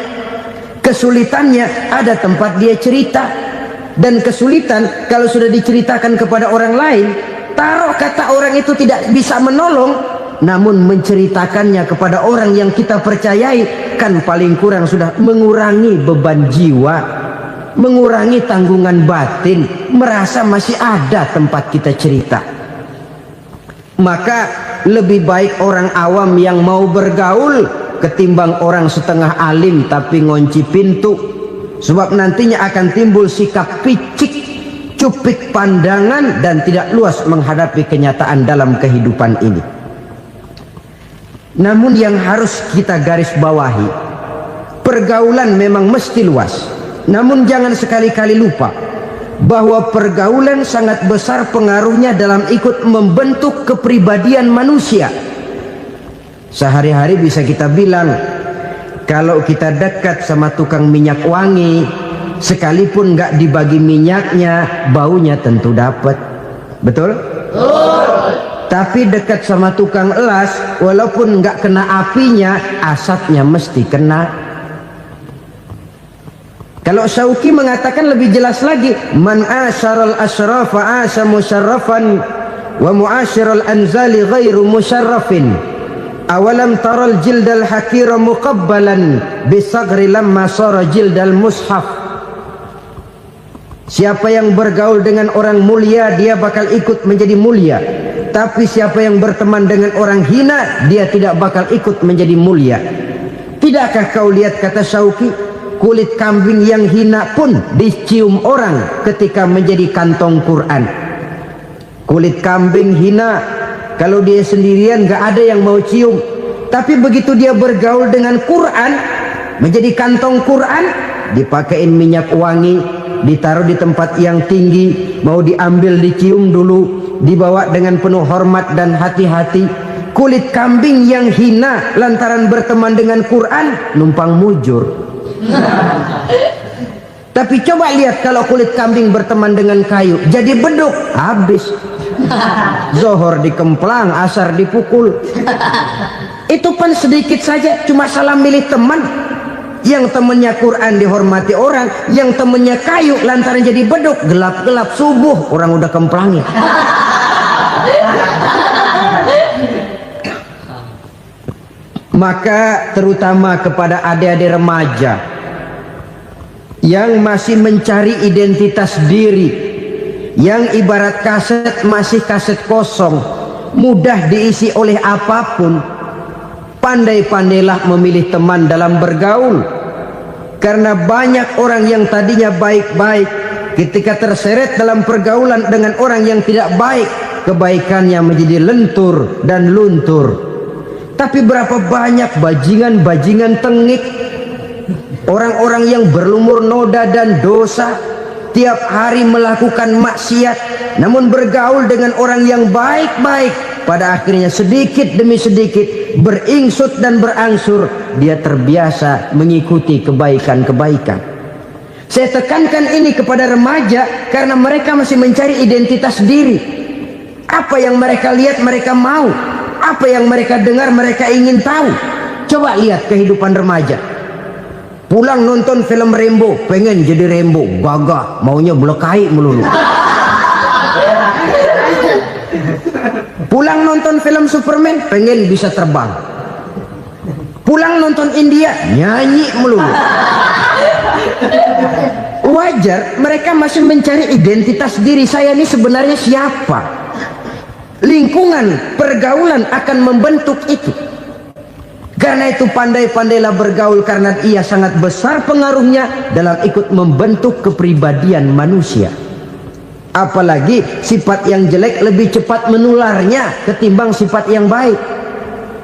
S2: Kesulitannya ada tempat dia cerita. Dan kesulitan kalau sudah diceritakan kepada orang lain, taruh kata orang itu tidak bisa menolong, namun menceritakannya kepada orang yang kita percayai, kan paling kurang sudah mengurangi beban jiwa, mengurangi tanggungan batin, merasa masih ada tempat kita cerita. Maka lebih baik orang awam yang mau bergaul ketimbang orang setengah alim tapi ngunci pintu. Sebab nantinya akan timbul sikap picik, cupik pandangan, dan tidak luas menghadapi kenyataan dalam kehidupan ini. Namun yang harus kita garis bawahi, pergaulan memang mesti luas. Namun jangan sekali-kali lupa bahwa pergaulan sangat besar pengaruhnya dalam ikut membentuk kepribadian manusia. Sehari-hari bisa kita bilang, kalau kita dekat sama tukang minyak wangi, sekalipun nggak dibagi minyaknya, baunya tentu dapat. Betul? Tapi dekat sama tukang elas, walaupun nggak kena apinya, asapnya mesti kena. Kalau Syauqi mengatakan lebih jelas lagi, man asyaral asyrafa asya musyarrafan wa muasyiral anzali ghairu musyarrafin. Awalam taral jildal hakira muqabbalan bisagri lamma sara jildal mushaf. Siapa yang bergaul dengan orang mulia, dia bakal ikut menjadi mulia. Tapi siapa yang berteman dengan orang hina, dia tidak bakal ikut menjadi mulia. Tidakkah kau lihat, kata Syauqi, kulit kambing yang hina pun dicium orang ketika menjadi kantong Quran. Kulit kambing hina, kalau dia sendirian gak ada yang mau cium. Tapi begitu dia bergaul dengan Quran, menjadi kantong Quran, dipakein minyak wangi, ditaruh di tempat yang tinggi, mau diambil dicium dulu, dibawa dengan penuh hormat dan hati-hati. Kulit kambing yang hina lantaran berteman dengan Quran, numpang mujur. Tapi coba lihat kalau kulit kambing berteman dengan kayu, jadi beduk, habis. Zohor dikemplang, asar dipukul. Itu pun sedikit saja, cuma salah milih teman. Yang temannya Quran dihormati orang, yang temannya kayu lantaran jadi beduk, gelap-gelap subuh orang udah kemplangin. Maka terutama kepada adik-adik remaja yang masih mencari identitas diri, yang ibarat kaset masih kaset kosong, mudah diisi oleh apapun, pandai-pandailah memilih teman dalam bergaul. Karena banyak orang yang tadinya baik-baik, ketika terseret dalam pergaulan dengan orang yang tidak baik, kebaikannya menjadi lentur dan luntur. Tapi berapa banyak bajingan-bajingan tengik, orang-orang yang berlumur noda dan dosa, tiap hari melakukan maksiat, namun bergaul dengan orang yang baik-baik, pada akhirnya sedikit demi sedikit beringsut dan berangsur dia terbiasa mengikuti kebaikan-kebaikan. Saya tekankan ini kepada remaja karena mereka masih mencari identitas diri. Apa yang mereka lihat mereka mau, apa yang mereka dengar mereka ingin tahu. Coba lihat kehidupan remaja. Pulang nonton film Rambo, pengen jadi Rambo, gagah, maunya belekai melulu. Pulang nonton film Superman, pengen bisa terbang. Pulang nonton India, nyanyi melulu. Wajar, mereka masih mencari identitas diri. Saya ini sebenarnya siapa? Lingkungan, pergaulan akan membentuk itu. Karena itu pandai-pandailah bergaul, karena ia sangat besar pengaruhnya dalam ikut membentuk kepribadian manusia. Apalagi sifat yang jelek lebih cepat menularnya ketimbang sifat yang baik.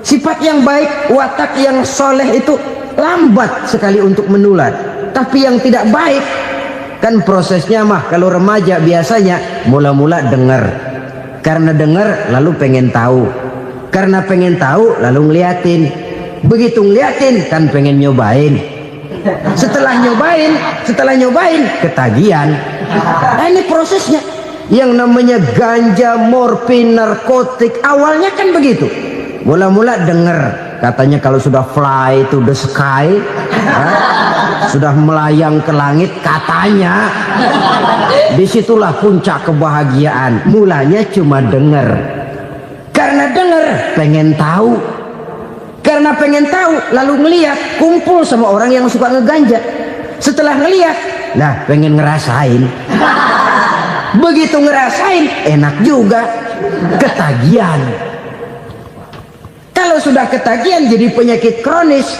S2: Sifat yang baik, watak yang soleh itu lambat sekali untuk menular. Tapi yang tidak baik, kan prosesnya mah kalau remaja biasanya mula-mula dengar. Karena dengar lalu pengen tahu. Karena pengen tahu lalu ngeliatin. Begitu ngeliatin kan pengen nyobain. Setelah nyobain ketagihan. Nah, ini prosesnya. Yang namanya ganja, morfin, narkotik, awalnya kan begitu. Mula-mula dengar, katanya kalau sudah fly to the sky, sudah melayang ke langit, katanya disitulah puncak kebahagiaan. Mulanya cuma dengar. Karena dengar pengen tahu. Karena pengen tahu lalu ngeliat, kumpul sama orang yang suka ngeganja. Setelah ngeliat, nah pengen ngerasain. Begitu ngerasain enak juga, ketagihan. Kalau sudah ketagihan jadi penyakit kronis,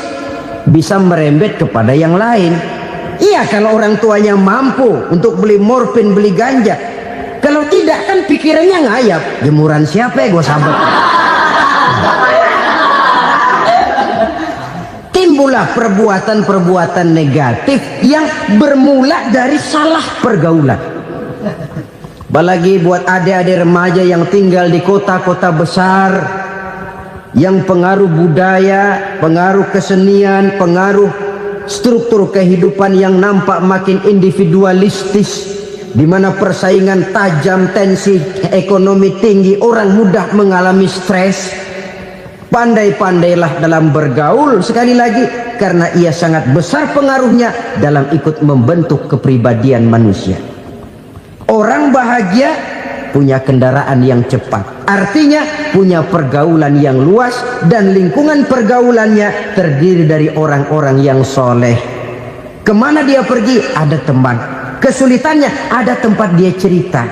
S2: bisa merembet kepada yang lain. Iya, kalau orang tuanya mampu untuk beli morfin, beli ganja. Kalau tidak kan pikirannya ngayap, jemuran siapa ya gue sahabat. Timbullah perbuatan-perbuatan negatif yang bermula dari salah pergaulan. Apalagi buat adik-adik remaja yang tinggal di kota-kota besar, yang pengaruh budaya, pengaruh kesenian, pengaruh struktur kehidupan yang nampak makin individualistis, di mana persaingan tajam, tensi ekonomi tinggi, orang mudah mengalami stres. Pandai-pandailah dalam bergaul, sekali lagi, karena ia sangat besar pengaruhnya dalam ikut membentuk kepribadian manusia. Orang bahagia punya kendaraan yang cepat, artinya punya pergaulan yang luas, dan lingkungan pergaulannya terdiri dari orang-orang yang soleh. Kemana dia pergi, ada teman. Kesulitannya, ada tempat dia cerita.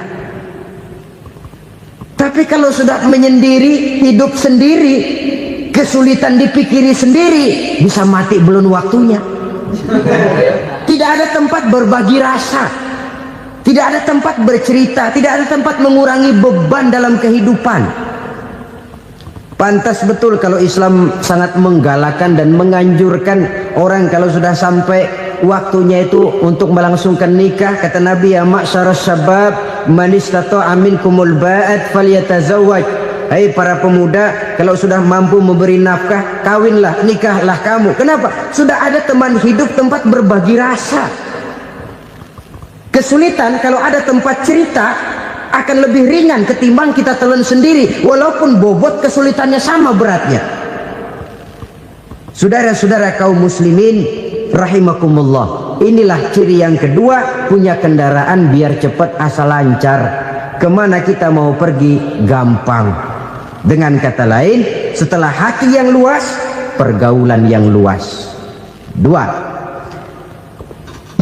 S2: Tapi kalau sudah menyendiri, hidup sendiri, kesulitan dipikiri sendiri, bisa mati belum waktunya. Tidak ada tempat berbagi rasa, tidak ada tempat bercerita, tidak ada tempat mengurangi beban dalam kehidupan. Pantas betul kalau Islam sangat menggalakkan dan menganjurkan orang kalau sudah sampai waktunya itu untuk melangsungkan nikah. Kata Nabi, ya ma'syarus syabab man istata'a minkumul ba'at falyatazawwaj. Hai para pemuda, kalau sudah mampu memberi nafkah, kawinlah, nikahlah kamu. Kenapa? Sudah ada teman hidup, tempat berbagi rasa. Kesulitan kalau ada tempat cerita akan lebih ringan ketimbang kita telan sendiri, walaupun bobot kesulitannya sama beratnya. Saudara-saudara kaum muslimin rahimakumullah, inilah ciri yang kedua, punya kendaraan biar cepat asal lancar. Kemana kita mau pergi gampang. Dengan kata lain, setelah hati yang luas, pergaulan yang luas. Dua.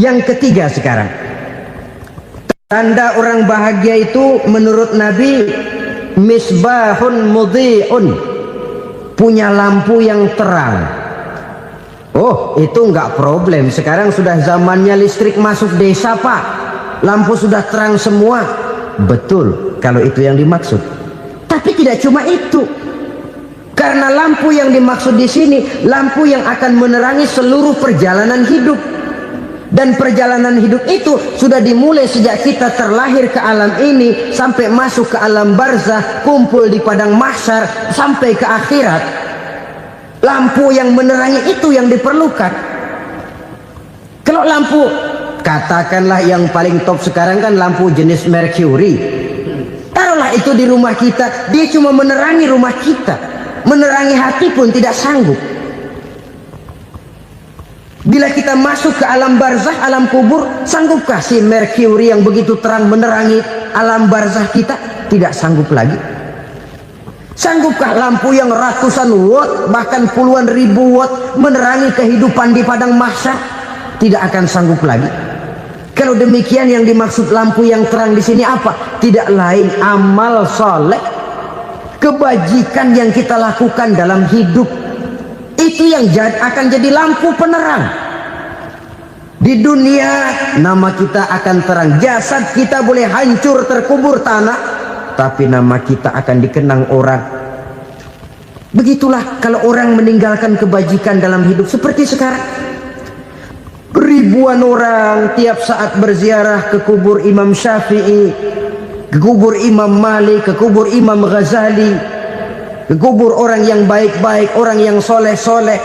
S2: Yang ketiga sekarang, tanda orang bahagia itu menurut Nabi, misbahun mudhi'un, punya lampu yang terang. Oh, itu enggak problem. Sekarang sudah zamannya listrik masuk desa, Pak. Lampu sudah terang semua. Betul, kalau itu yang dimaksud. Tapi tidak cuma itu. Karena lampu yang dimaksud di sini, lampu yang akan menerangi seluruh perjalanan hidup. Dan perjalanan hidup itu sudah dimulai sejak kita terlahir ke alam ini, sampai masuk ke alam barzah, kumpul di padang mahsyar, sampai ke akhirat. Lampu yang menerangi itu yang diperlukan. Kalau lampu, katakanlah yang paling top sekarang kan lampu jenis Mercury. Taruhlah itu di rumah kita, dia cuma menerangi rumah kita, menerangi hati pun tidak sanggup. Bila kita masuk ke alam barzah, alam kubur, sanggupkah si Mercury yang begitu terang menerangi alam barzah kita? Tidak sanggup lagi. Sanggupkah lampu yang ratusan watt, bahkan puluhan ribu watt menerangi kehidupan di padang mahsyar? Tidak akan sanggup lagi. Kalau demikian, yang dimaksud lampu yang terang di sini apa? Tidak lain amal soleh, kebajikan yang kita lakukan dalam hidup. Itu yang akan jadi lampu penerang. Di dunia nama kita akan terang, jasad kita boleh hancur terkubur tanah, tapi nama kita akan dikenang orang. Begitulah kalau orang meninggalkan kebajikan dalam hidup seperti sekarang. Ribuan orang tiap saat berziarah ke kubur Imam Syafi'i, ke kubur Imam Malik, ke kubur Imam Ghazali, ke kubur orang yang baik-baik, orang yang soleh-soleh.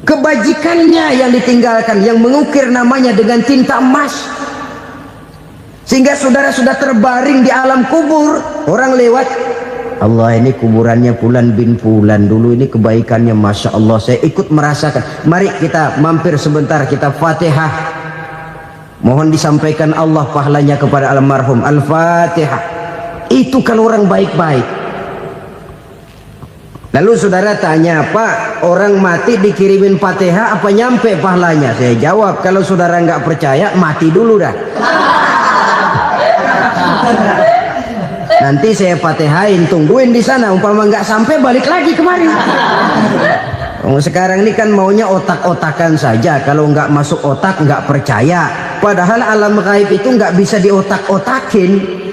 S2: Kebajikannya yang ditinggalkan, yang mengukir namanya dengan tinta emas, sehingga saudara sudah terbaring di alam kubur. Orang lewat, Allah, ini kuburannya Fulan bin Fulan, dulu ini kebaikannya Masya Allah, saya ikut merasakan. Mari kita mampir sebentar, kita Fatihah, mohon disampaikan Allah pahalanya kepada almarhum. Al-Fatihah. Itu kalau orang baik-baik. Lalu saudara tanya, Pak, orang mati dikirimin Fatihah apa nyampe pahalanya? Saya jawab, kalau saudara nggak percaya, mati dulu dah. Nanti saya Fatihain, tungguin di sana. Umpama nggak sampai, balik lagi kemari. Sekarang ini kan maunya otak-otakan saja. Kalau nggak masuk otak, nggak percaya. Padahal alam gaib itu nggak bisa diotak-otakin.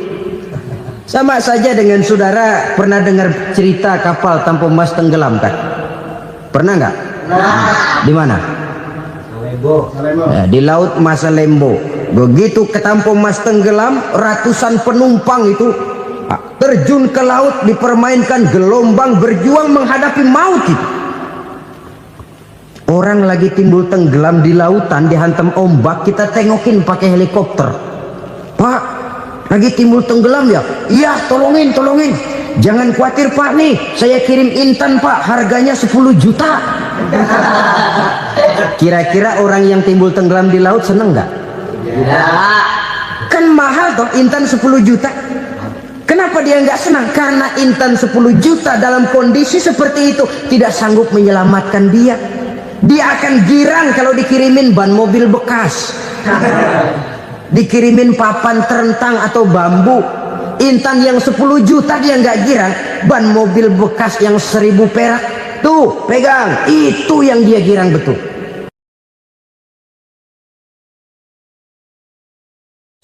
S2: Sama saja dengan saudara pernah dengar cerita kapal tanpa emas tenggelam kan? Pernah nggak? Di mana? Ya, di laut Masalembo. Begitu ke tanpa emas tenggelam, ratusan penumpang itu terjun ke laut, dipermainkan gelombang, berjuang menghadapi maut itu. Orang lagi timbul tenggelam di lautan, dihantam ombak, kita tengokin pakai helikopter. Pak, lagi timbul tenggelam ya? Iya, tolongin. Jangan khawatir Pak, nih saya kirim Intan Pak, harganya 10 juta. Kira-kira orang yang timbul tenggelam di laut seneng nggak? Kan mahal toh Intan 10 juta. Kenapa dia nggak senang? Karena Intan 10 juta dalam kondisi seperti itu tidak sanggup menyelamatkan dia. Dia akan girang kalau dikirimin ban mobil bekas, dikirimin papan terentang atau bambu. Intan yang 10 juta dia nggak girang, ban mobil bekas yang 1000 perak tuh pegang, itu yang dia girang betul.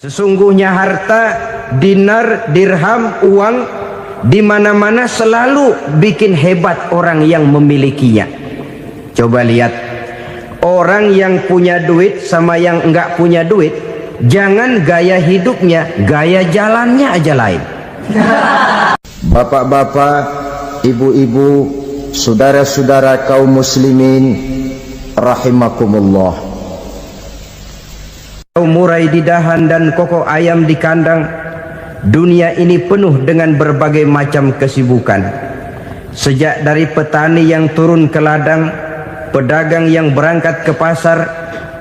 S2: Sesungguhnya harta, dinar, dirham, uang di mana-mana selalu bikin hebat orang yang memilikinya. Coba lihat orang yang punya duit sama yang enggak punya duit, jangan gaya hidupnya, gaya jalannya aja lain.
S1: Bapak-bapak, ibu-ibu, saudara-saudara kaum muslimin rahimakumullah.
S2: Murai di dahan dan koko ayam di kandang, dunia ini penuh dengan berbagai macam kesibukan. Sejak dari petani yang turun ke ladang, pedagang yang berangkat ke pasar,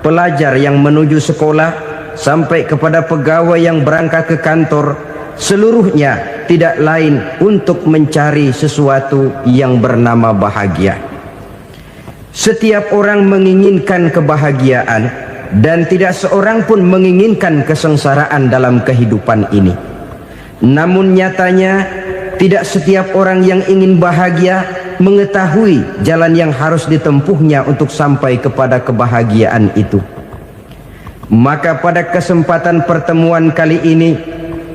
S2: pelajar yang menuju sekolah, sampai kepada pegawai yang berangkat ke kantor, seluruhnya tidak lain untuk mencari sesuatu yang bernama bahagia. Setiap orang menginginkan kebahagiaan, dan tidak seorang pun menginginkan kesengsaraan dalam kehidupan ini. Namun nyatanya tidak setiap orang yang ingin bahagia mengetahui jalan yang harus ditempuhnya untuk sampai kepada kebahagiaan itu. Maka pada kesempatan pertemuan kali ini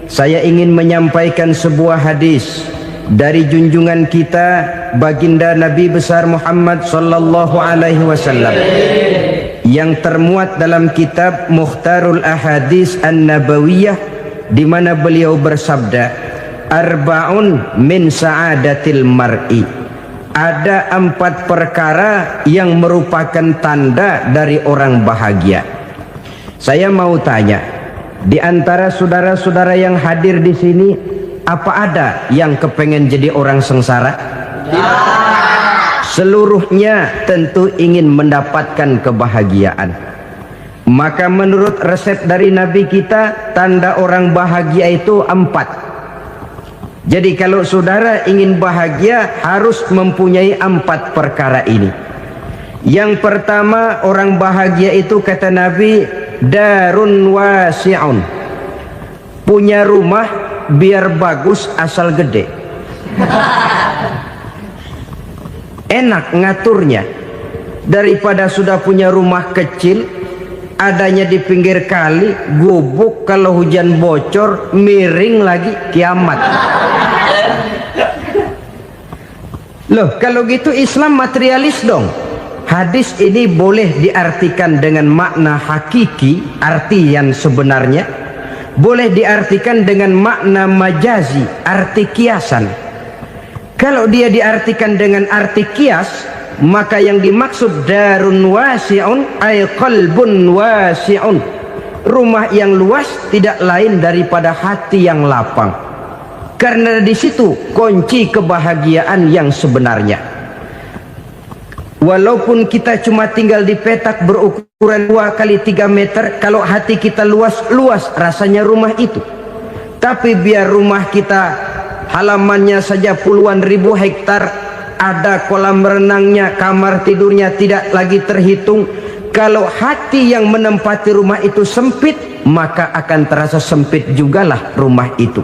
S2: saya ingin menyampaikan sebuah hadis dari junjungan kita baginda Nabi besar Muhammad sallallahu alaihi wasallam yang termuat dalam kitab Mukhtarul Ahadits An-Nabawiyah, di mana beliau bersabda, arba'un min sa'adatil mar'i. Ada 4 perkara yang merupakan tanda dari orang bahagia. Saya mau tanya, di antara saudara-saudara yang hadir di sini, apa ada yang kepengen jadi orang sengsara? Seluruhnya tentu ingin mendapatkan kebahagiaan. Maka menurut resep dari Nabi kita, tanda orang bahagia itu 4. Jadi kalau saudara ingin bahagia, harus mempunyai 4 perkara ini. Yang pertama, orang bahagia itu kata Nabi, darun wasi'un. Punya rumah biar bagus asal gede. Enak ngaturnya, daripada sudah punya rumah kecil adanya di pinggir kali, gubuk, kalau hujan bocor miring lagi, kiamat. Loh, kalau gitu Islam materialis dong. Hadis ini boleh diartikan dengan makna hakiki, arti yang sebenarnya, boleh diartikan dengan makna majazi, arti kiasan. Kalau dia diartikan dengan arti kias, maka yang dimaksud darun wasi'un ay qalbun wasi'un. Rumah yang luas tidak lain daripada hati yang lapang. Karena di situ kunci kebahagiaan yang sebenarnya. Walaupun kita cuma tinggal di petak berukuran 2 kali 3 meter, kalau hati kita luas rasanya rumah itu. Tapi biar rumah kita halamannya saja puluhan ribu hektar, ada kolam renangnya, kamar tidurnya tidak lagi terhitung. Kalau hati yang menempati rumah itu sempit, maka akan terasa sempit jugalah rumah itu.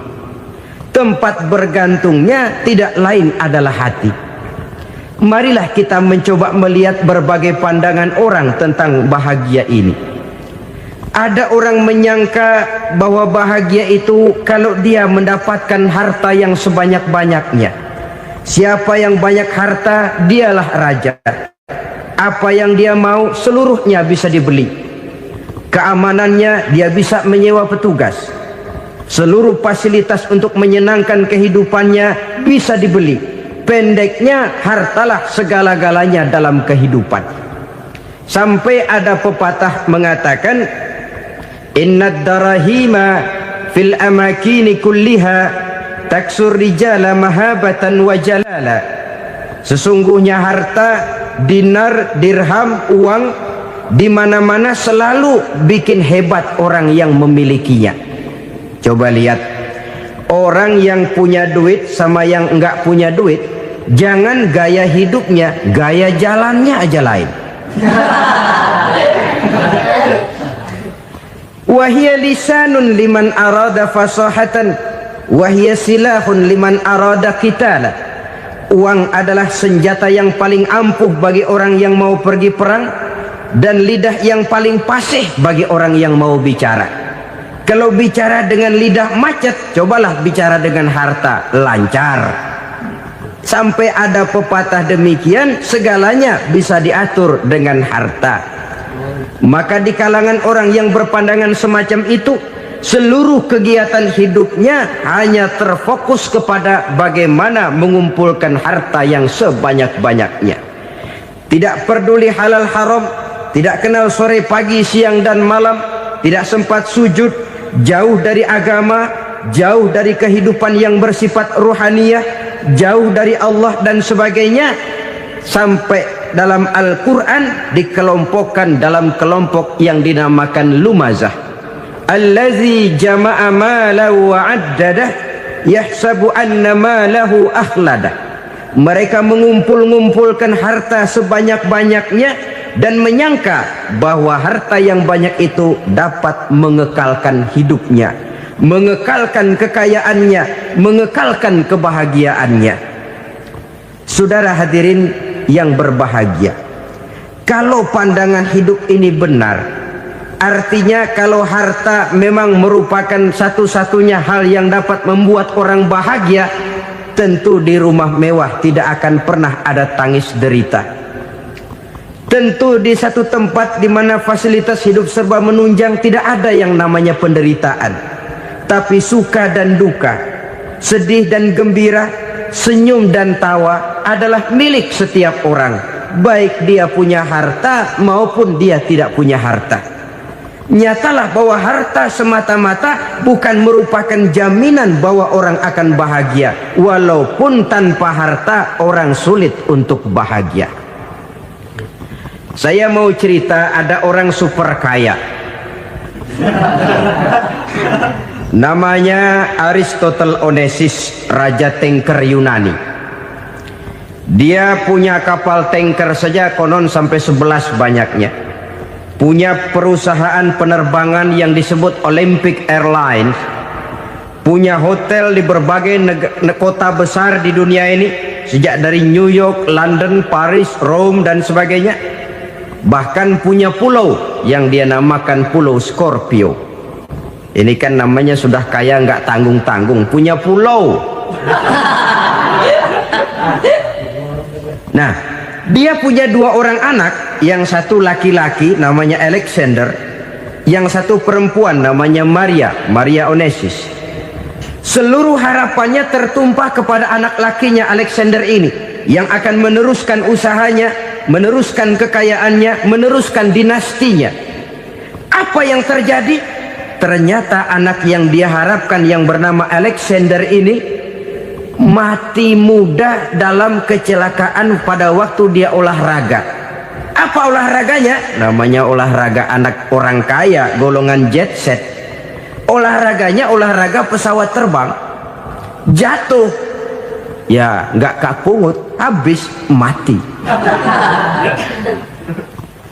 S2: Tempat bergantungnya tidak lain adalah hati. Marilah kita mencoba melihat berbagai pandangan orang tentang bahagia ini. Ada orang menyangka bahwa bahagia itu kalau dia mendapatkan harta yang sebanyak-banyaknya. Siapa yang banyak harta, dialah raja. Apa yang dia mau, seluruhnya bisa dibeli. Keamanannya, dia bisa menyewa petugas. Seluruh fasilitas untuk menyenangkan kehidupannya bisa dibeli. Pendeknya, hartalah segala-galanya dalam kehidupan. Sampai ada pepatah mengatakan, innad darahima fil amakini kulliha taksur rijala mahabatan wa jalala. Sesungguhnya harta, dinar, dirham, uang di mana-mana selalu bikin hebat orang yang memilikinya. Coba lihat, orang yang punya duit sama yang enggak punya duit, jangan gaya hidupnya, gaya jalannya aja lain. Wahia lisanun liman arada fasahatan, wahia silahun liman arada qitala. Uang adalah senjata yang paling ampuh bagi orang yang mau pergi perang, dan lidah yang paling fasih bagi orang yang mau bicara. Kalau bicara dengan lidah macet, cobalah bicara dengan harta, lancar. Sampai ada pepatah demikian, segalanya bisa diatur dengan harta. Maka di kalangan orang yang berpandangan semacam itu, seluruh kegiatan hidupnya hanya terfokus kepada bagaimana mengumpulkan harta yang sebanyak-banyaknya. Tidak peduli halal haram, tidak kenal sore pagi siang dan malam, tidak sempat sujud, jauh dari agama, jauh dari kehidupan yang bersifat ruhaniyah, jauh dari Allah dan sebagainya. Sampai dalam Al-Quran dikelompokkan dalam kelompok yang dinamakan lumazah. Allazi jama'a malahu wa addadah yahsabu anna malahu akhladah. Mereka mengumpulkan harta sebanyak-banyaknya dan menyangka bahwa harta yang banyak itu dapat mengekalkan hidupnya, mengekalkan kekayaannya, mengekalkan kebahagiaannya. Saudara hadirin yang berbahagia, kalau pandangan hidup ini benar, artinya kalau harta memang merupakan satu-satunya hal yang dapat membuat orang bahagia, tentu di rumah mewah tidak akan pernah ada tangis derita. Tentu di satu tempat di mana fasilitas hidup serba menunjang tidak ada yang namanya penderitaan. Tapi suka dan duka, sedih dan gembira, senyum dan tawa adalah milik setiap orang, baik dia punya harta maupun dia tidak punya harta. Nyatalah bahwa harta semata-mata bukan merupakan jaminan bahwa orang akan bahagia, walaupun tanpa harta orang sulit untuk bahagia. Saya mau cerita, ada orang super kaya, namanya Aristotle Onesimus, raja tanker Yunani. Dia punya kapal tanker saja konon sampai 11 banyaknya. Punya perusahaan penerbangan yang disebut Olympic Airlines. Punya hotel di berbagai kota besar di dunia ini, sejak dari New York, London, Paris, Rome dan sebagainya. Bahkan punya pulau yang dia namakan Pulau Scorpio. Ini kan namanya sudah kaya nggak tanggung-tanggung, punya pulau. Nah, dia punya 2 orang anak, yang satu laki-laki namanya Alexander, yang satu perempuan namanya Maria Onesimus. Seluruh harapannya tertumpah kepada anak lakinya Alexander ini, yang akan meneruskan usahanya, meneruskan kekayaannya, meneruskan dinastinya. Apa yang terjadi? Ternyata anak yang dia harapkan yang bernama Alexander ini mati muda dalam kecelakaan pada waktu dia olahraga. Apa olahraganya? Namanya olahraga anak orang kaya, golongan jet set. Olahraganya olahraga pesawat terbang. Jatuh, ya nggak kapungut, habis mati.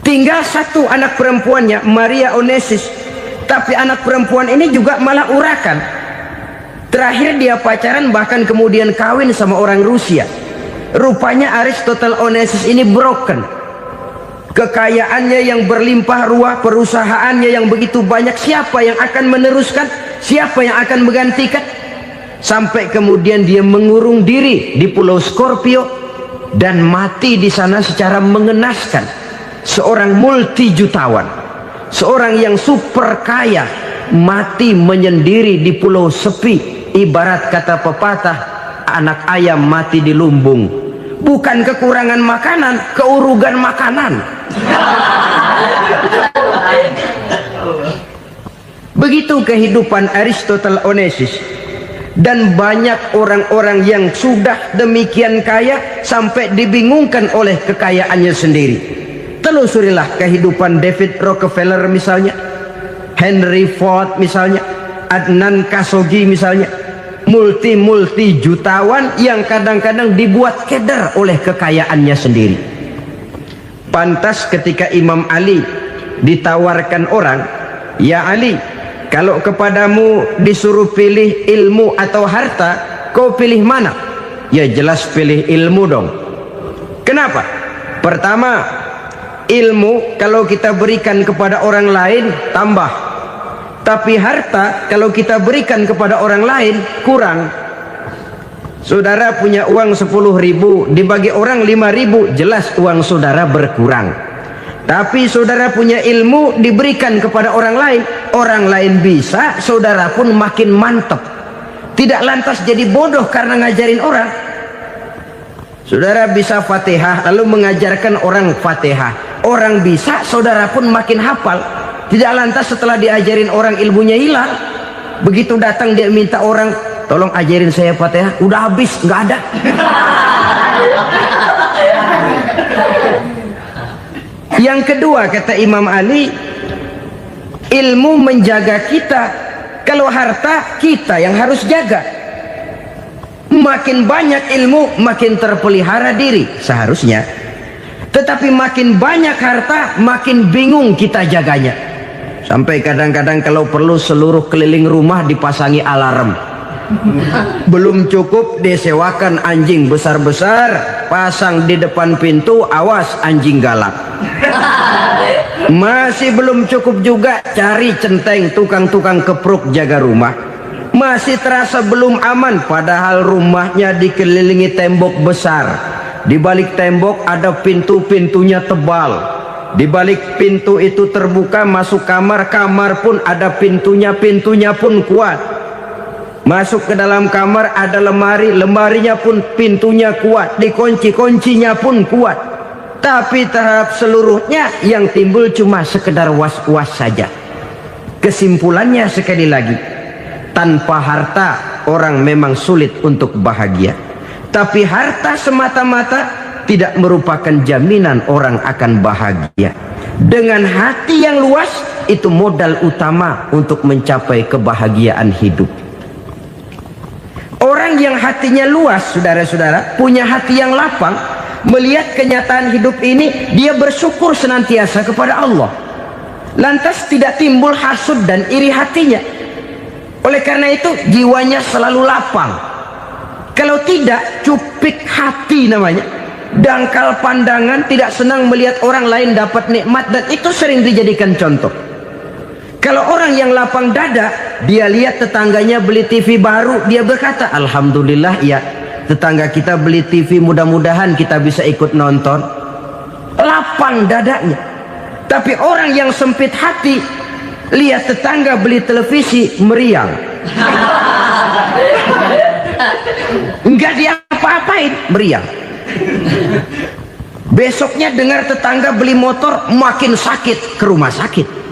S2: Tinggal satu anak perempuannya, Maria Onesimus. Tapi anak perempuan ini juga malah urakan. Terakhir dia pacaran, bahkan kemudian kawin sama orang Rusia. Rupanya Aristotle Onesimus ini broken. Kekayaannya yang berlimpah ruah, perusahaannya yang begitu banyak, siapa yang akan meneruskan? Siapa yang akan menggantikan? Sampai kemudian dia mengurung diri di Pulau Scorpio dan mati di sana secara mengenaskan. Seorang multi jutawan, seorang yang super kaya, mati menyendiri di pulau sepi. Ibarat kata pepatah, anak ayam mati di lumbung. bukan kekurangan makanan, keurugan makanan. Begitu kehidupan Aristotle Onassis. Dan banyak orang-orang yang sudah demikian kaya sampai dibingungkan oleh kekayaannya sendiri. Telusurilah kehidupan David Rockefeller misalnya, Henry Ford misalnya, Adnan Khashoggi misalnya, multi jutawan yang kadang-kadang dibuat keder oleh kekayaannya sendiri. Pantas ketika Imam Ali ditawarkan orang, "Ya Ali, kalau kepadamu disuruh pilih ilmu atau harta, kau pilih mana?" Ya jelas pilih ilmu dong. Kenapa? Pertama, ilmu kalau kita berikan kepada orang lain tambah. Tapi harta kalau kita berikan kepada orang lain kurang. Saudara punya uang 10.000, dibagi orang 5.000, jelas uang saudara berkurang. Tapi saudara punya ilmu diberikan kepada orang lain bisa, saudara pun makin mantap. Tidak lantas jadi bodoh karena ngajarin orang. Saudara bisa Fatihah lalu mengajarkan orang Fatihah. Orang bisa, saudara pun makin hafal. Tidak lantas setelah diajarin orang ilmunya hilang. Begitu datang dia minta orang, "Tolong ajarin saya Fatihah." Udah habis, nggak ada. Yang kedua kata Imam Ali, ilmu menjaga kita. Kalau harta kita yang harus jaga. Makin banyak ilmu makin terpelihara diri seharusnya. Tetapi makin banyak harta makin bingung kita jaganya. Sampai kadang-kadang kalau perlu seluruh keliling rumah dipasangi alarm. Belum cukup disewakan anjing besar-besar, pasang di depan pintu, awas anjing galak. Masih belum cukup juga, cari centeng tukang-tukang kepruk jaga rumah. Masih terasa belum aman, padahal rumahnya dikelilingi tembok besar. Di balik tembok ada pintu-pintunya tebal. Di balik pintu itu terbuka masuk kamar, kamar pun ada pintunya, pintunya pun kuat. Masuk ke dalam kamar ada lemari, lemarinya pun pintunya kuat, dikunci, kuncinya pun kuat. Tapi terhadap seluruhnya yang timbul cuma sekedar was-was saja. Kesimpulannya sekali lagi, tanpa harta orang memang sulit untuk bahagia. Tapi harta semata-mata tidak merupakan jaminan orang akan bahagia. Dengan hati yang luas, itu modal utama untuk mencapai kebahagiaan hidup. Orang yang hatinya luas, saudara-saudara, punya hati yang lapang, melihat kenyataan hidup ini, dia bersyukur senantiasa kepada Allah. Lantas tidak timbul hasud dan iri hatinya. Oleh karena itu jiwanya selalu lapang. Kalau tidak, cupik hati namanya, dangkal pandangan, tidak senang melihat orang lain dapat nikmat, dan itu sering dijadikan contoh. Kalau orang yang lapang dada, dia lihat tetangganya beli TV baru, dia berkata, "Alhamdulillah ya, tetangga kita beli TV, mudah-mudahan kita bisa ikut nonton." Lapang dadanya. Tapi orang yang sempit hati, lihat tetangga beli televisi, meriang. Enggak diapa-apain, meriang. Besoknya dengar tetangga beli motor, makin sakit, ke rumah sakit.